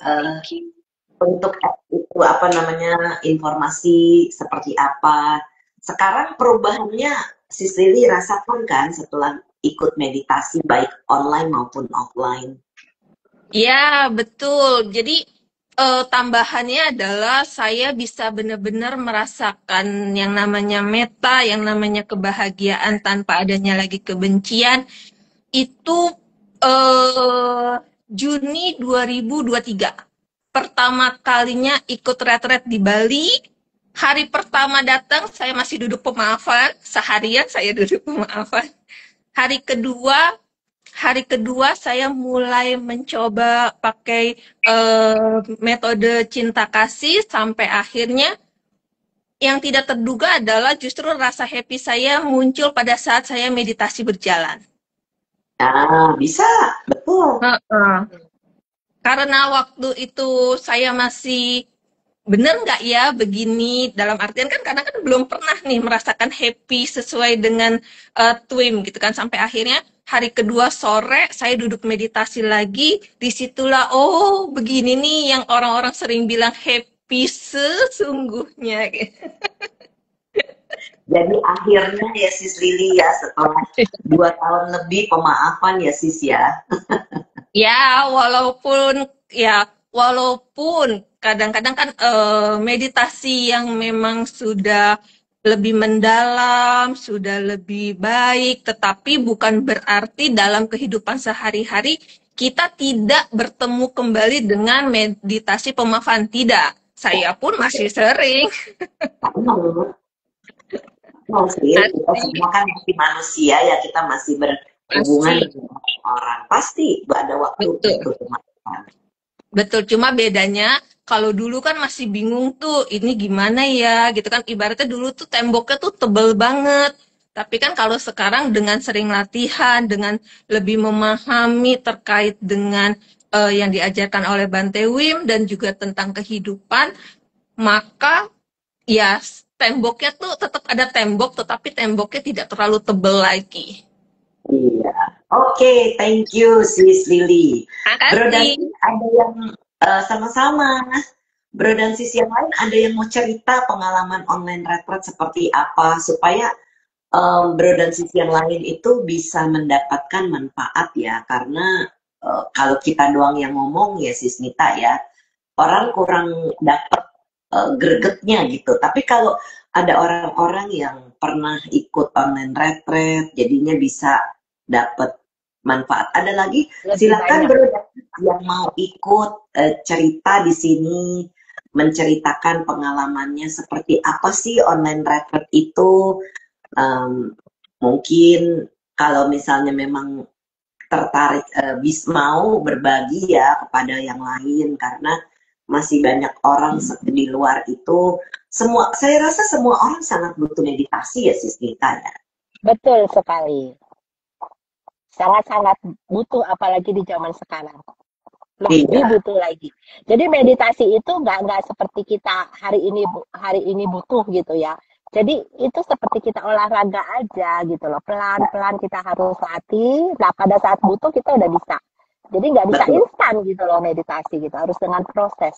itu apa namanya informasi seperti apa. Sekarang perubahannya Sis Lili rasakan kan setelah ikut meditasi baik online maupun offline.
Ya, betul. Jadi tambahannya adalah saya bisa benar-benar merasakan yang namanya meta, yang namanya kebahagiaan tanpa adanya lagi kebencian. Itu Juni 2023. Pertama kalinya ikut retret di Bali. Hari pertama datang saya masih duduk pemaafan, seharian saya duduk pemaafan. Hari kedua saya mulai mencoba pakai metode cinta kasih sampai akhirnya yang tidak terduga adalah justru rasa happy saya muncul pada saat saya meditasi berjalan.
Nah, bisa, betul.
Karena waktu itu saya masih bener nggak ya begini dalam artian kan karena kan belum pernah nih merasakan happy sesuai dengan twim gitu kan sampai akhirnya hari kedua sore saya duduk meditasi lagi disitulah oh begini nih yang orang-orang sering bilang happy sesungguhnya.
Jadi akhirnya ya Sis Lili ya setelah 2 tahun lebih pemaafan ya Sis ya.
Ya, walaupun kadang-kadang kan meditasi yang memang sudah lebih mendalam, sudah lebih baik, tetapi bukan berarti dalam kehidupan sehari-hari kita tidak bertemu kembali dengan meditasi pemaafan. Tidak. Saya pun masih sering.
Masih, kita semua kan masih manusia ya, kita masih berhubungan dengan orang. Pasti ada waktu untuk makan.
Betul, cuma bedanya kalau dulu kan masih bingung tuh ini gimana ya gitu kan ibaratnya dulu tuh temboknya tuh tebel banget. Tapi kan kalau sekarang dengan sering latihan, dengan lebih memahami terkait dengan yang diajarkan oleh Bante Wim dan juga tentang kehidupan, maka ya temboknya tuh tetap ada tembok, tetapi temboknya tidak terlalu tebel lagi.
Iya. Oke, thank you Sis Lili. Bro dan
Makasih.
Sis ada yang sama-sama. Bro dan Sis yang lain ada yang mau cerita pengalaman online retret seperti apa supaya Bro dan Sis yang lain itu bisa mendapatkan manfaat ya. Karena kalau kita doang yang ngomong ya Sis Nita ya, orang kurang dapat gregetnya gitu. Tapi kalau ada orang-orang yang pernah ikut online retret, jadinya bisa dapat manfaat. Ada lagi, silakan Bro yang mau ikut cerita di sini, menceritakan pengalamannya seperti apa sih online retret itu. Mungkin kalau misalnya memang tertarik mau berbagi ya kepada yang lain, karena masih banyak orang di luar itu, saya rasa semua orang sangat butuh meditasi ya Sis Nita ya.
Betul sekali. Sangat-sangat butuh, apalagi di zaman sekarang. Lebih butuh lagi. Jadi meditasi itu nggak seperti kita hari ini butuh gitu ya. Jadi itu seperti kita olahraga aja gitu loh. Pelan-pelan kita harus latih. Nah pada saat butuh kita udah bisa. Jadi nggak bisa instan gitu loh meditasi gitu. Harus dengan proses.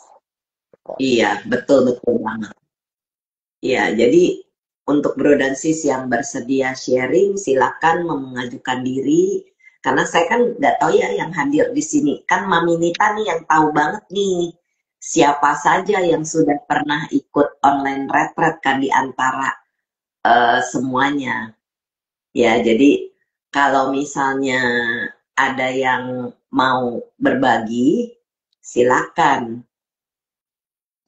Iya, betul banget. Iya, jadi untuk bro dan sis yang bersedia sharing, silakan mengajukan diri. Karena saya kan nggak tahu ya yang hadir di sini. Kan Mami Nita nih yang tahu banget nih siapa saja yang sudah pernah ikut online retreat kan di antara semuanya. Ya, jadi kalau misalnya ada yang mau berbagi, silakan.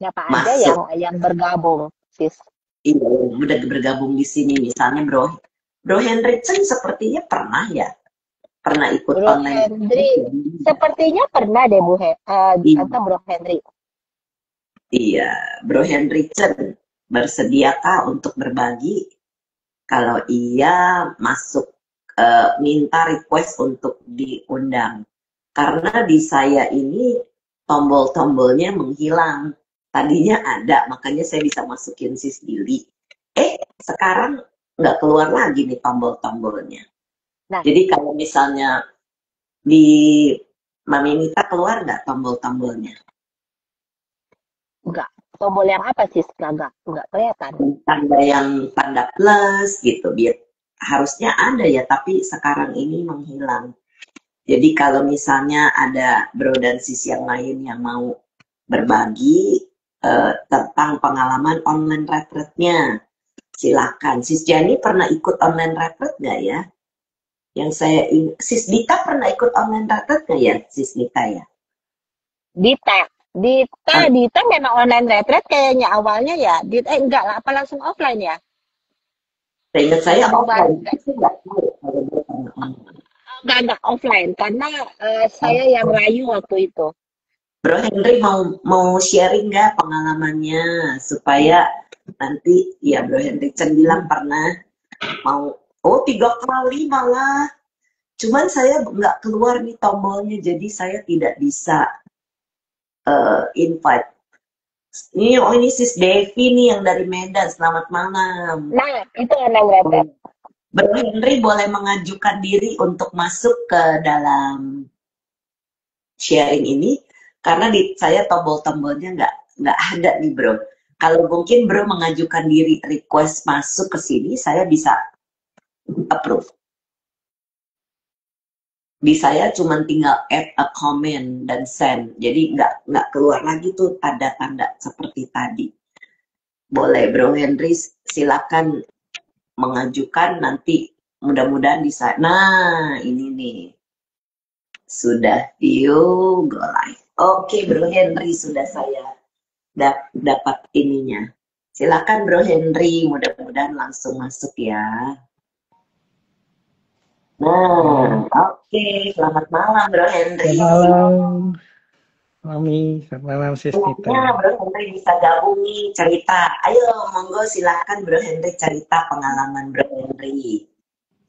Siapa aja yang bergabung, Sis?
Iya, udah bergabung di sini. Misalnya Bro Henriksen sepertinya pernah ya? Pernah ikut
Bro
online?
Henry, sepertinya pernah deh Bro Henry.
Iya, Bro Henriksen, bersediakah untuk berbagi? Kalau iya, masuk minta request untuk diundang. Karena di saya ini tombol-tombolnya menghilang. Tadinya ada, makanya saya bisa masukin Sis Dili. Sekarang nggak keluar lagi nih tombol-tombolnya. Nah, jadi kalau misalnya di Mami Nita keluar nggak tombol-tombolnya?
Enggak. Tombol yang apa sih? Nggak kelihatan.
Tanda plus gitu. Harusnya ada ya, tapi sekarang ini menghilang. Jadi kalau misalnya ada bro dan sis yang lain yang mau berbagi tentang pengalaman online retreat-nya, silakan. Sis Jani pernah ikut online retreat nggak ya? Sis Dita pernah ikut online retreat nggak ya, Sis Dita ya?
Dita memang online retreat kayaknya awalnya ya. Enggak lah, apa langsung offline ya?
Seingat saya offline.
Enggak offline karena saya yang rayu waktu itu.
Bro Henry mau sharing nggak pengalamannya supaya nanti ya Bro Henry bilang pernah mau 3 kali malah. Cuman saya nggak keluar nih tombolnya, jadi saya tidak bisa invite. Ini Sis Devi nih yang dari Medan. Selamat malam.
Nah, itu online retreat.
Bro Henry boleh mengajukan diri untuk masuk ke dalam sharing ini karena saya tombol-tombolnya nggak ada nih Bro. Kalau mungkin Bro mengajukan diri request masuk ke sini, saya bisa approve. Di saya cuma tinggal add a comment dan send, jadi nggak keluar lagi tuh tanda-tanda seperti tadi. Boleh Bro Henry, silakan mengajukan, nanti mudah-mudahan bisa. Nah ini nih sudah view go live. Oke Bro Henry, sudah saya dapat ininya. Silakan Bro Henry, mudah-mudahan langsung masuk ya. Nah, oke. Selamat malam Bro Henry.
Selamat malam, Mami. Selamat malam, Sis Nita.
Bro Henry bisa gabung nih cerita. Ayo, monggo silakan Bro Henry cerita pengalaman Bro Henry.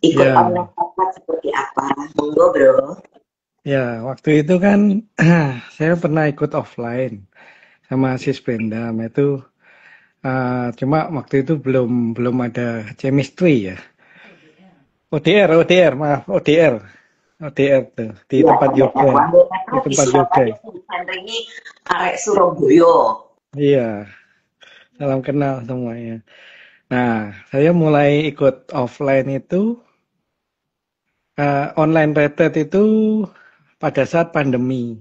Ikut online seperti apa? Monggo Bro.
Ya, waktu itu kan saya pernah ikut offline sama Sis Brenda. Itu cuma waktu itu belum ada chemistry ya. ODR, maaf, ODR tuh di tempat yoga. Di tempat yoga.
Henry ini arek Surabaya.
Iya, salam kenal semuanya. Nah, saya mulai ikut offline itu online retreat itu pada saat pandemi.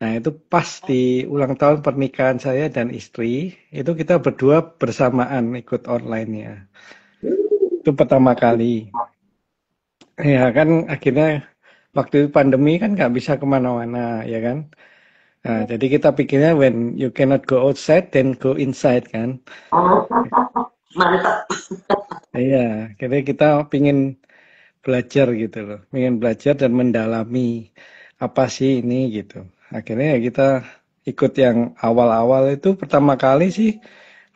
Nah, itu pas di ulang tahun pernikahan saya dan istri, itu kita berdua bersamaan ikut online-nya. Itu pertama kali. Ya kan, akhirnya waktu itu pandemi kan nggak bisa kemana-mana, ya kan. Nah, jadi kita pikirnya when you cannot go outside, then go inside kan.
Mantap.
Iya, jadi kita pingin belajar gitu loh, pingin belajar dan mendalami apa sih ini gitu. Akhirnya ya kita ikut yang awal-awal itu pertama kali sih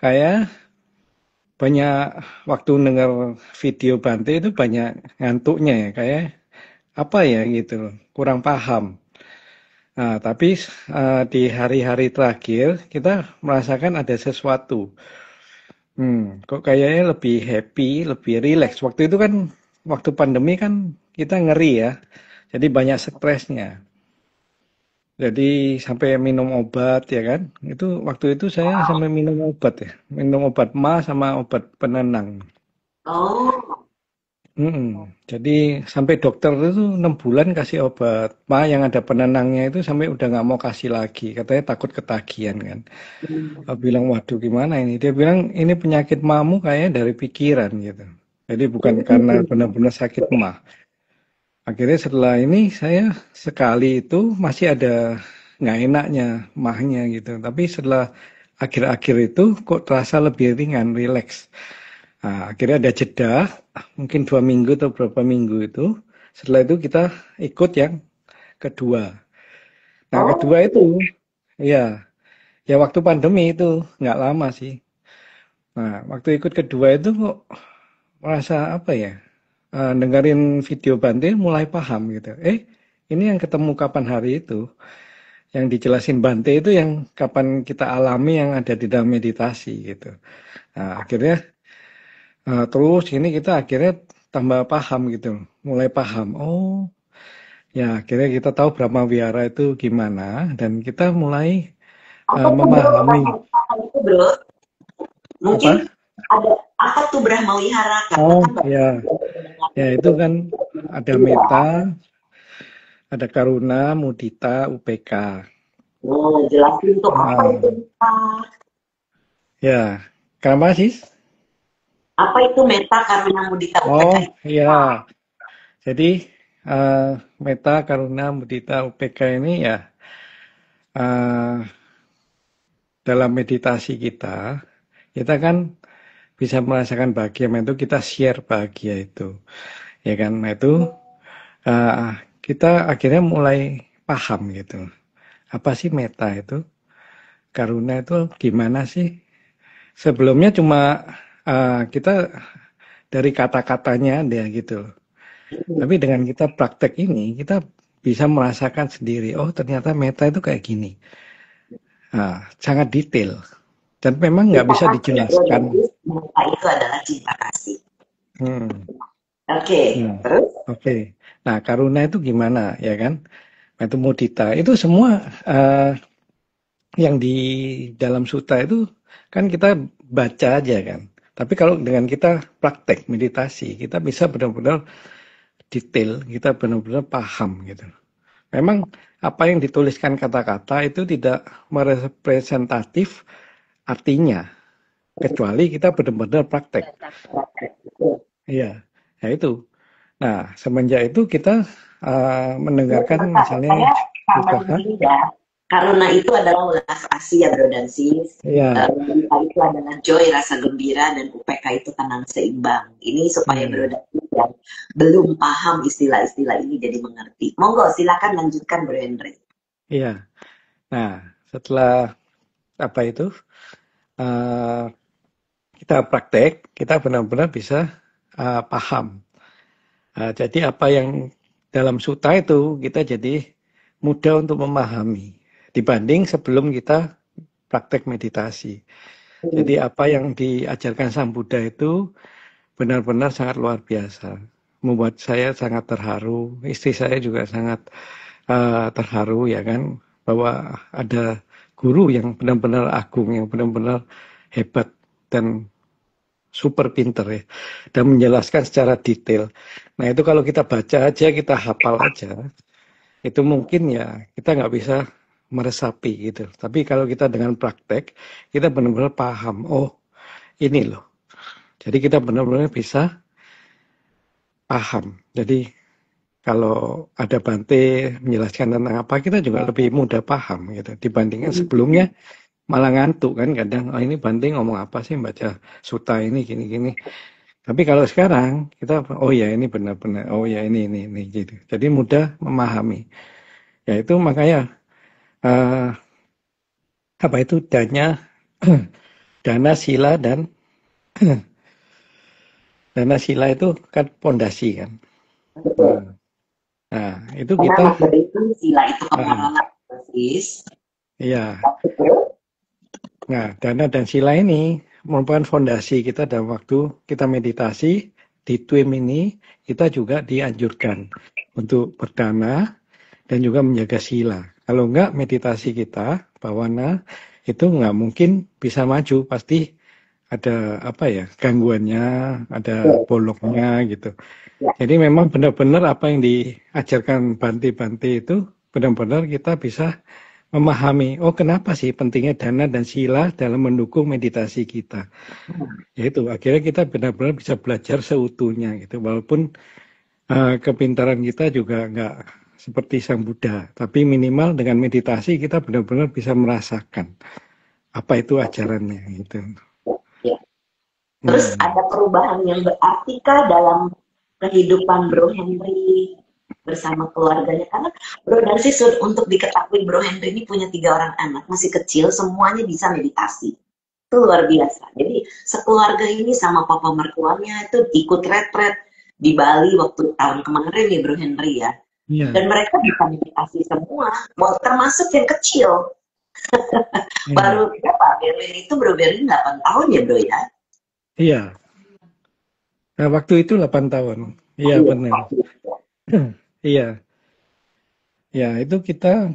kayak banyak waktu dengar video Bante itu banyak ngantuknya ya kayak apa ya gitu loh, kurang paham. Nah, tapi di hari-hari terakhir kita merasakan ada sesuatu. Kok kayaknya lebih happy, lebih relax. Waktu itu kan, waktu pandemi kan kita ngeri ya. Jadi banyak stresnya. Jadi sampai minum obat ya kan. Itu waktu itu saya sampai minum obat ya. Minum obat ma sama obat penenang.
Oh,
Jadi sampai dokter itu 6 bulan kasih obat ma yang ada penenangnya itu sampai udah nggak mau kasih lagi. Katanya takut ketagihan kan. Aku bilang, waduh gimana ini? Dia bilang, ini penyakit mamu kayaknya dari pikiran gitu. Jadi bukan karena benar-benar sakit mah. Akhirnya setelah ini saya sekali itu masih ada nggak enaknya mahnya gitu. Tapi setelah akhir-akhir itu kok terasa lebih ringan, rileks. Nah, akhirnya ada jeda, mungkin 2 minggu atau berapa minggu itu. Setelah itu kita ikut yang kedua. Nah, kedua
oh,
itu, ya, ya waktu pandemi itu nggak lama sih. Nah, waktu ikut kedua itu kok merasa apa ya? Dengerin video Bante mulai paham gitu. Ini yang ketemu kapan hari itu, yang dijelasin Bante itu yang kapan kita alami yang ada di dalam meditasi gitu. Nah, akhirnya terus ini kita akhirnya tambah paham gitu, mulai paham. Oh, ya akhirnya kita tahu Brahma Wihara itu gimana dan kita mulai
apa tuh bro?
memahami
Apa itu bro? Mungkin
apa?
ada apa tuh Brahma Wihara karena
Oh,
kan
ya, ya itu kan ada meta, ada karuna, mudita, UPK.
jelasin tuh apa itu
Nah,
meta?
ya, kenapa sih?
Apa itu meta karena mudita UPK
Oh,
itu?
ya. Jadi eh, meta, karuna, mudita, UPK ini ya eh, dalam meditasi kita kan bisa merasakan bahagia, itu kita share bahagia itu, ya kan? Nah itu eh, kita akhirnya mulai paham gitu. Apa sih meta itu? Karuna itu gimana sih? Sebelumnya cuma kita dari kata-katanya dia gitu. Tapi dengan kita praktek ini, kita bisa merasakan sendiri, oh ternyata meta itu kayak gini. Nah, sangat detail. Dan memang nggak
Cinta
bisa
kasih ya bro,
dijelaskan.
jadi meta itu adalah cinta kasih.
Hmm,
Oke,
hmm.
terus?
Oke. Nah, karuna itu gimana, ya kan? Itu mudita. Itu semua yang di dalam suta itu kan kita baca aja kan. Tapi kalau dengan kita praktek meditasi, kita bisa benar-benar detail, kita benar-benar paham gitu. Memang apa yang dituliskan kata-kata itu tidak merepresentatif artinya, kecuali kita benar-benar praktek. Iya, ya itu. Nah, semenjak itu kita mendengarkan misalnya
Saya tambahin
upaha.
gini ya. Karena itu adalah welas asih ya bro dan sis.
Iya,
Mudita itu adalah joy, rasa gembira, dan UPK itu tenang seimbang. Ini supaya bro
iya,
dan sis yang belum paham istilah-istilah ini jadi mengerti. Monggo silakan lanjutkan bro Henry.
iya. Nah, setelah apa itu eh, kita praktek, kita benar-benar bisa paham. Jadi apa yang dalam suta itu kita jadi mudah untuk memahami dibanding sebelum kita praktek meditasi. Jadi apa yang diajarkan Sang Buddha itu benar-benar sangat luar biasa. Membuat saya sangat terharu, istri saya juga sangat terharu ya kan, bahwa ada guru yang benar-benar agung, yang benar-benar hebat dan super pinter ya, dan menjelaskan secara detail. Nah itu kalau kita baca aja, kita hafal aja, itu mungkin ya kita nggak bisa meresapi gitu. Tapi kalau kita dengan praktek, kita benar-benar paham, oh ini loh. Jadi kita benar-benar bisa paham. Jadi kalau ada Bante menjelaskan tentang apa, kita juga lebih mudah paham gitu dibandingkan sebelumnya. malah ngantuk kan kadang. Oh ini Bante ngomong apa sih baca suta ini gini-gini. Tapi kalau sekarang kita oh ya ini benar-benar oh ya ini gitu. Jadi mudah memahami. Ya itu makanya eh, apa itu dana sila dan dana sila itu kan pondasi kan.
Betul.
Nah itu
Karena
kita
memberikan sila itu
eh,
kepada sis.
iya.
Betul.
Nah, dana dan sila ini merupakan fondasi kita dalam waktu kita meditasi di TWIM ini, kita juga dianjurkan untuk berdana dan juga menjaga sila. Kalau enggak meditasi kita, bawana, itu enggak mungkin bisa maju, pasti ada apa ya, gangguannya, ada
Betul.
bolongnya gitu.
Ya.
Jadi memang benar-benar apa yang diajarkan Bante-Bante itu benar-benar kita bisa memahami, oh kenapa sih pentingnya dana dan sila dalam mendukung meditasi kita. Yaitu akhirnya kita benar-benar bisa belajar seutuhnya gitu. Walaupun kepintaran kita juga nggak seperti Sang Buddha, tapi minimal dengan meditasi kita benar-benar bisa merasakan apa itu ajarannya gitu.
Ya. Terus ada perubahan yang berarti kah dalam kehidupan Bro Henry bersama keluarganya? Karena Bro dan Sis untuk diketahui Bro Henry ini punya 3 orang anak, masih kecil, semuanya bisa meditasi. Itu luar biasa. Jadi sekeluarga ini sama papa mertuanya itu ikut retret di Bali waktu tahun kemarin ya Bro Henry ya.
Iya.
Dan mereka bisa meditasi semua, termasuk yang kecil. Baru berapa? Berlin itu Bro Berlin 8 tahun ya Bro ya?
Iya. Nah, waktu itu 8 tahun. Iya benar. Iya. Ya, itu kita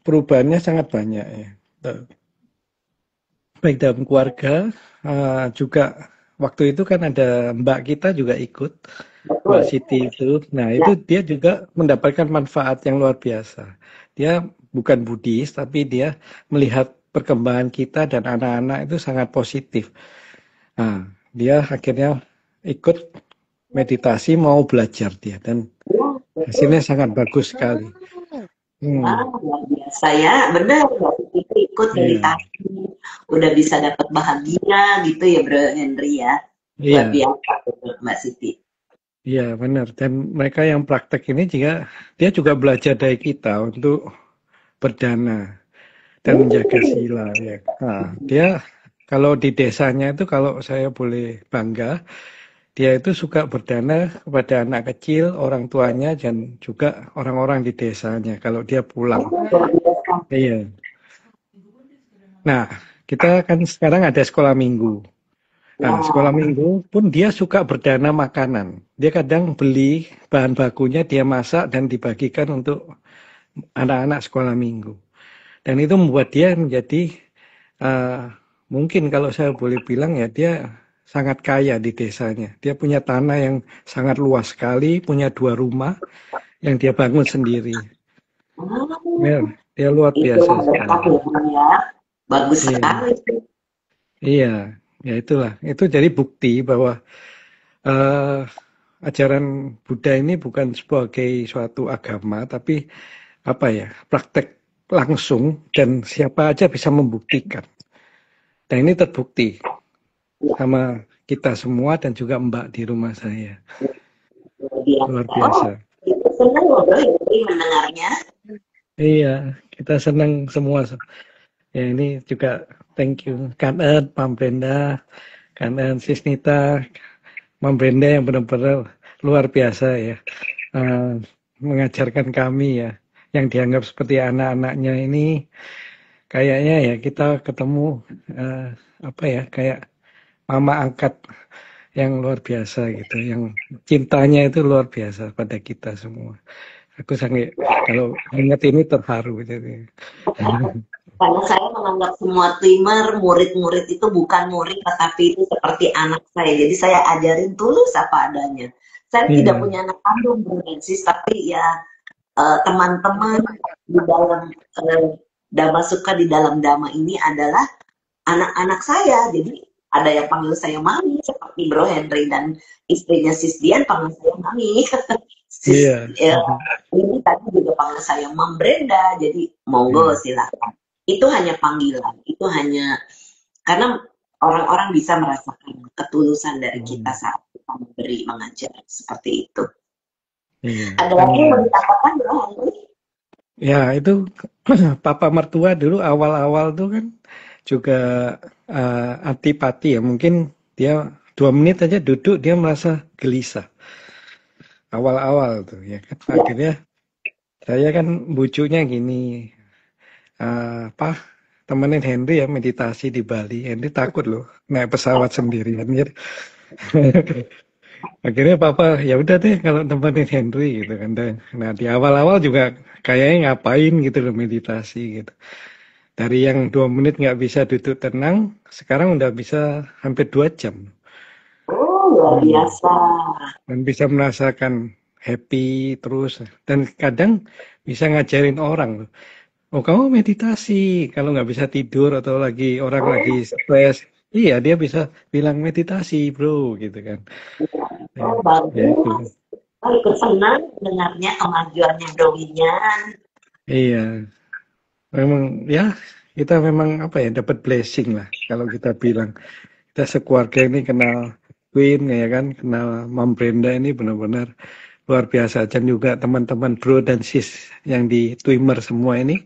perubahannya sangat banyak ya. Baik dalam keluarga, juga waktu itu kan ada mbak kita juga ikut, Mbak Siti itu. Nah, itu dia juga mendapatkan manfaat yang luar biasa. Dia bukan Buddhis, tapi dia melihat perkembangan kita dan anak-anak itu sangat positif. Nah, dia akhirnya ikut meditasi, mau belajar dia, dan hasilnya sangat bagus sekali.
Luar biasa ya, benar Mbak Siti ikut meditasi, udah bisa dapat bahagia gitu ya Bro Henry ya. Luar biasa Mbak Siti.
Iya benar, dan mereka yang praktek ini juga dia juga belajar dari kita untuk berdana dan menjaga sila ya. Nah, dia kalau di desanya itu kalau saya boleh bangga, dia itu suka berdana kepada anak kecil, orang tuanya dan juga orang-orang di desanya kalau dia pulang. Iya. Nah, kita kan sekarang ada sekolah minggu. Nah, sekolah minggu pun dia suka berdana makanan. Dia kadang beli bahan bakunya, dia masak dan dibagikan untuk anak-anak sekolah minggu. Dan itu membuat dia menjadi, mungkin kalau saya boleh bilang ya, dia sangat kaya di desanya. Dia punya tanah yang sangat luas sekali, punya 2 rumah yang dia bangun sendiri. Ya, dia luar biasa sekali.
Bagus sekali.
Iya. Ya itulah, itu jadi bukti bahwa ajaran Buddha ini bukan sebagai suatu agama, tapi apa ya, praktek langsung dan siapa aja bisa membuktikan. Dan ini terbukti sama kita semua dan juga Mbak di rumah saya. Luar biasa.
Kita senang loh mendengarnya.
Iya, kita senang semua. Ya ini juga thank you Kak Ed, Pak Brenda, Kak Ed, Sisnita, Mam Brenda yang benar-benar luar biasa ya, mengajarkan kami ya, yang dianggap seperti anak-anaknya ini, kayaknya ya kita ketemu apa ya, kayak mama angkat yang luar biasa gitu, yang cintanya itu luar biasa pada kita semua. Aku sangat kalau ingat ini terharu jadi.
Karena saya menganggap semua timer, murid-murid itu bukan murid, tetapi itu seperti anak saya. Jadi saya ajarin tulus apa adanya. Saya tidak punya anak kandung, tapi ya teman-teman di dalam Dhamma Sukha di dalam Dhamma ini adalah anak-anak saya. Jadi ada yang panggil saya Mami, seperti Bro Henry dan istrinya Sis Dian panggil saya Mami. Ini tadi juga panggil saya Mam Brenda. Jadi monggo silakan. itu hanya panggilan, itu hanya karena orang-orang bisa merasakan ketulusan dari kita saat kita memberi, mengajar seperti itu.
Iya.
Ada lagi yang mau ditambahkan, Bro Henry?
Ya, itu papa mertua dulu awal-awal tuh kan juga antipati ya. Mungkin dia 2 menit aja duduk dia merasa gelisah. Awal-awal tuh ya kan. Akhirnya saya kan bujunya gini, apa temenin Henry ya meditasi di Bali. Henry takut loh naik pesawat sendirian gitu. Akhirnya papa ya udah deh kalau temenin Henry gitu kan. Nah di awal-awal juga kayaknya ngapain gitu loh meditasi gitu. Dari yang 2 menit nggak bisa duduk tenang, sekarang udah bisa hampir 2 jam.
Oh, luar biasa.
Dan bisa merasakan happy terus. Dan kadang bisa ngajarin orang. Oh kamu meditasi. Kalau nggak bisa tidur atau orang lagi stres. Iya dia bisa bilang meditasi bro gitu kan.
Oh,
Ya itu.
bagus. Oh, ikut senang dengarnya kemajuannya Bro Winyan.
Iya. Memang ya kita memang apa ya dapat blessing lah kalau kita bilang kita sekeluarga ini kenal Queen ya kan, kenal Mam Brenda ini benar-benar luar biasa. Dan juga teman-teman bro dan sis yang di Twimer semua ini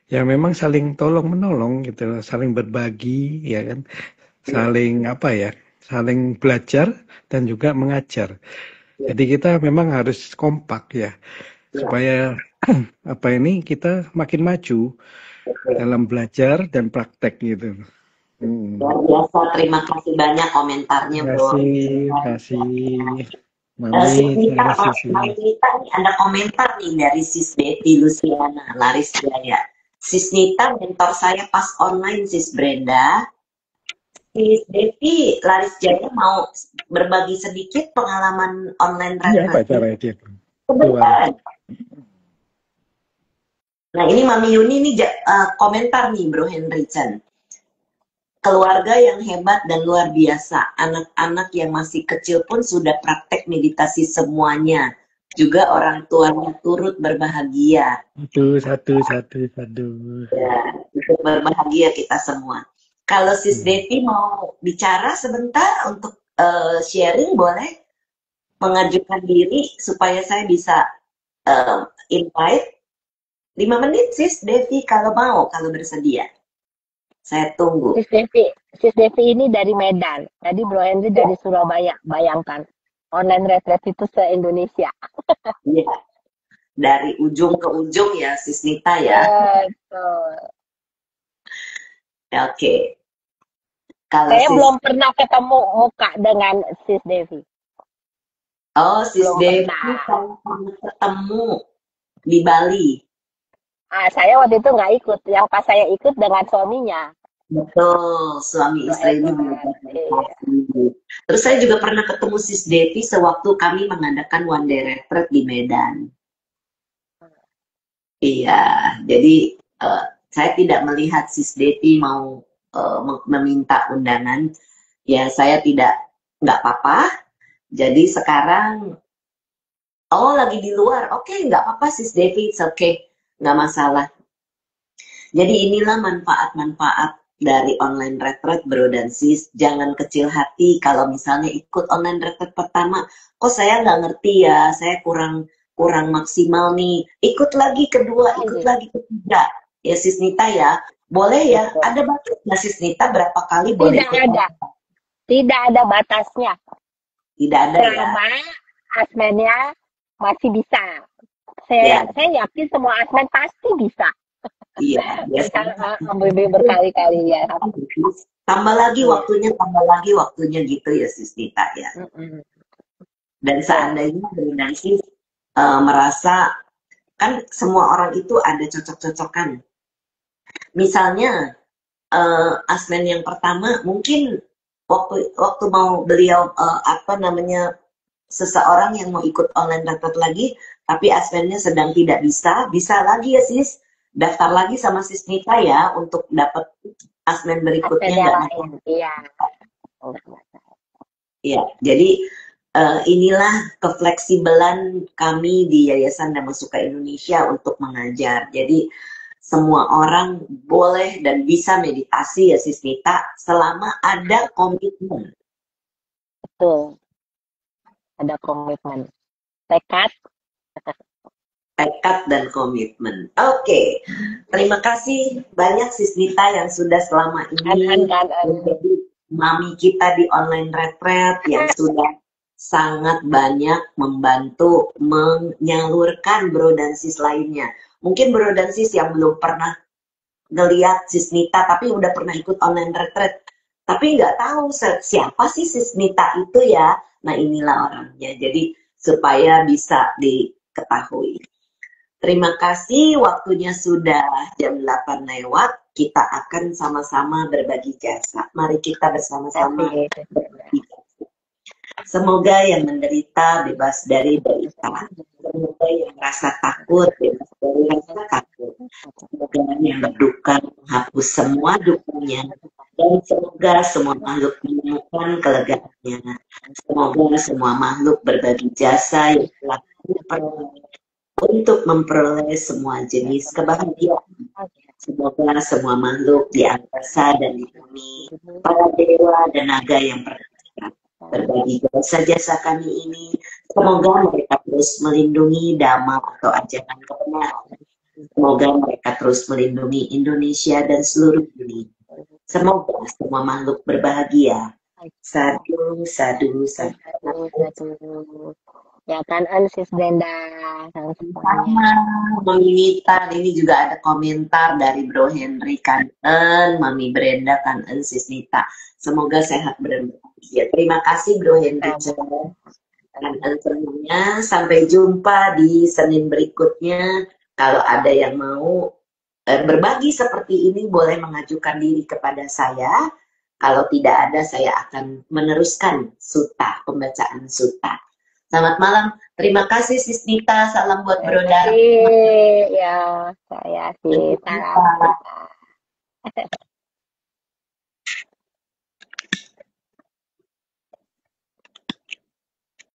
yang memang saling tolong menolong gitu, saling berbagi ya kan, saling apa ya, saling belajar dan juga mengajar. Jadi kita memang harus kompak ya supaya apa ini kita makin maju dalam belajar dan praktek gitu.
Luar biasa, terima kasih banyak komentarnya Bro.
Terima kasih.
Sis Nita,
Mami.
Nita nih ada komentar nih dari Sis Betty Luciana, Laris Jaya. Sis Nita mentor saya pas online Sis Brenda. Sis Betty, Laris Jaya mau berbagi sedikit pengalaman online
Iya, apa
retreat.
caranya dia?
Sebentar. Nah ini Mami Yuni nih komentar nih Bro Henry Chan. Keluarga yang hebat dan luar biasa. Anak-anak yang masih kecil pun sudah praktek meditasi semuanya. Juga orang tuanya turut berbahagia.
Satu.
Ya, ikut berbahagia kita semua. Kalau Sis Devi mau bicara sebentar untuk sharing, boleh mengajukan diri supaya saya bisa invite. 5 menit Sis Devi kalau mau, kalau bersedia. Saya tunggu.
Sis Devi ini dari Medan. Tadi Bro Henry dari Surabaya. Bayangkan. Online retreat itu se-Indonesia.
Iya. Dari ujung ke ujung ya, Sis Nita ya.
Betul.
Oke. Kalau
Saya belum pernah ketemu muka dengan Sis Devi.
Oh, Sis
Belum
Devi
pernah.
pernah ketemu di Bali.
Saya waktu itu nggak ikut. Yang pas saya ikut dengan suaminya.
Betul, suami istri ini Terus saya juga pernah ketemu Sis Devi sewaktu kami mengadakan one day retreat di Medan. Iya, jadi saya tidak melihat Sis Devi mau meminta undangan. Ya saya nggak apa-apa. Jadi sekarang, lagi di luar, oke, nggak apa-apa Sis Devi, it's okay, nggak masalah. Jadi inilah manfaat-manfaat dari online retreat Bro dan Sis. Jangan kecil hati kalau misalnya ikut online retreat pertama, kok saya nggak ngerti ya, saya kurang maksimal nih. Ikut lagi kedua, ikut lagi ketiga. Ya Sis Nita ya, boleh ya. Ada batas nggak Sis Nita berapa kali boleh ikut?
Tidak ada batasnya.
Tidak ada ya.
Selama asmennya masih bisa. Saya yakin semua asmen pasti bisa.
Iya,
berkali-kali ya.
Tambah lagi waktunya gitu ya Sis Nita ya. Dan seandainya dengan Sis merasa kan semua orang itu ada cocok-cocokan. Misalnya asmen yang pertama mungkin waktu mau beliau seseorang yang mau ikut online retreat lagi, tapi asmennya sedang tidak bisa lagi ya Sis. Daftar lagi sama Sis Nita ya untuk dapat asmen berikutnya. Iya, jadi inilah kefleksibelan kami di Yayasan Dhamma Sukha Indonesia untuk mengajar. Jadi semua orang boleh dan bisa meditasi ya Sis Nita, selama ada komitmen.
Betul, ada komitmen, tekad.
Tekad dan komitmen. Oke, terima kasih banyak Sis Nita yang sudah selama ini menjadi mami kita di online retreat, yang sudah sangat banyak membantu menyalurkan bro dan sis lainnya. Mungkin bro dan sis yang belum pernah ngeliat Sis Nita tapi udah pernah ikut online retreat, tapi nggak tahu siapa sih Sis Nita itu ya. Nah inilah orangnya, jadi supaya bisa diketahui. Terima kasih, waktunya sudah jam 8 lewat. Kita akan sama-sama berbagi jasa. Mari kita bersama-sama berbagi jasa. Semoga yang menderita bebas dari derita. Semoga yang merasa takut bebas dari rasa takut. Semoga yang berduka menghapus semua dukanya. Dan semoga semua makhluk menemukan kelegaannya. Semoga semua makhluk berbagi jasa yang telah diperoleh untuk memperoleh semua jenis kebahagiaan. Semoga semua makhluk di angkasa dan di bumi, para dewa dan naga yang perkasa berbagi jasa-jasa kami ini. Semoga mereka terus melindungi dhamma atau ajaran kebenaran. Semoga mereka terus melindungi Indonesia dan seluruh dunia. Semoga semua makhluk berbahagia. Sadu, sadu, sadu.
Ya kan, Sis Brenda.
Sama, Mami Nita, ini juga ada komentar dari Bro Henry Kangen, Mami Brenda Kangen, Sis Nita. Semoga sehat berbahagia. Terima kasih Bro Henry Kangen semuanya. Sampai jumpa di Senin berikutnya. Kalau ada yang mau berbagi seperti ini, boleh mengajukan diri kepada saya. Kalau tidak ada, saya akan meneruskan suta, pembacaan suta. Selamat malam. Terima kasih Sis Nita. Salam buat Bro Dharma.
Ya, saya sih. Salam.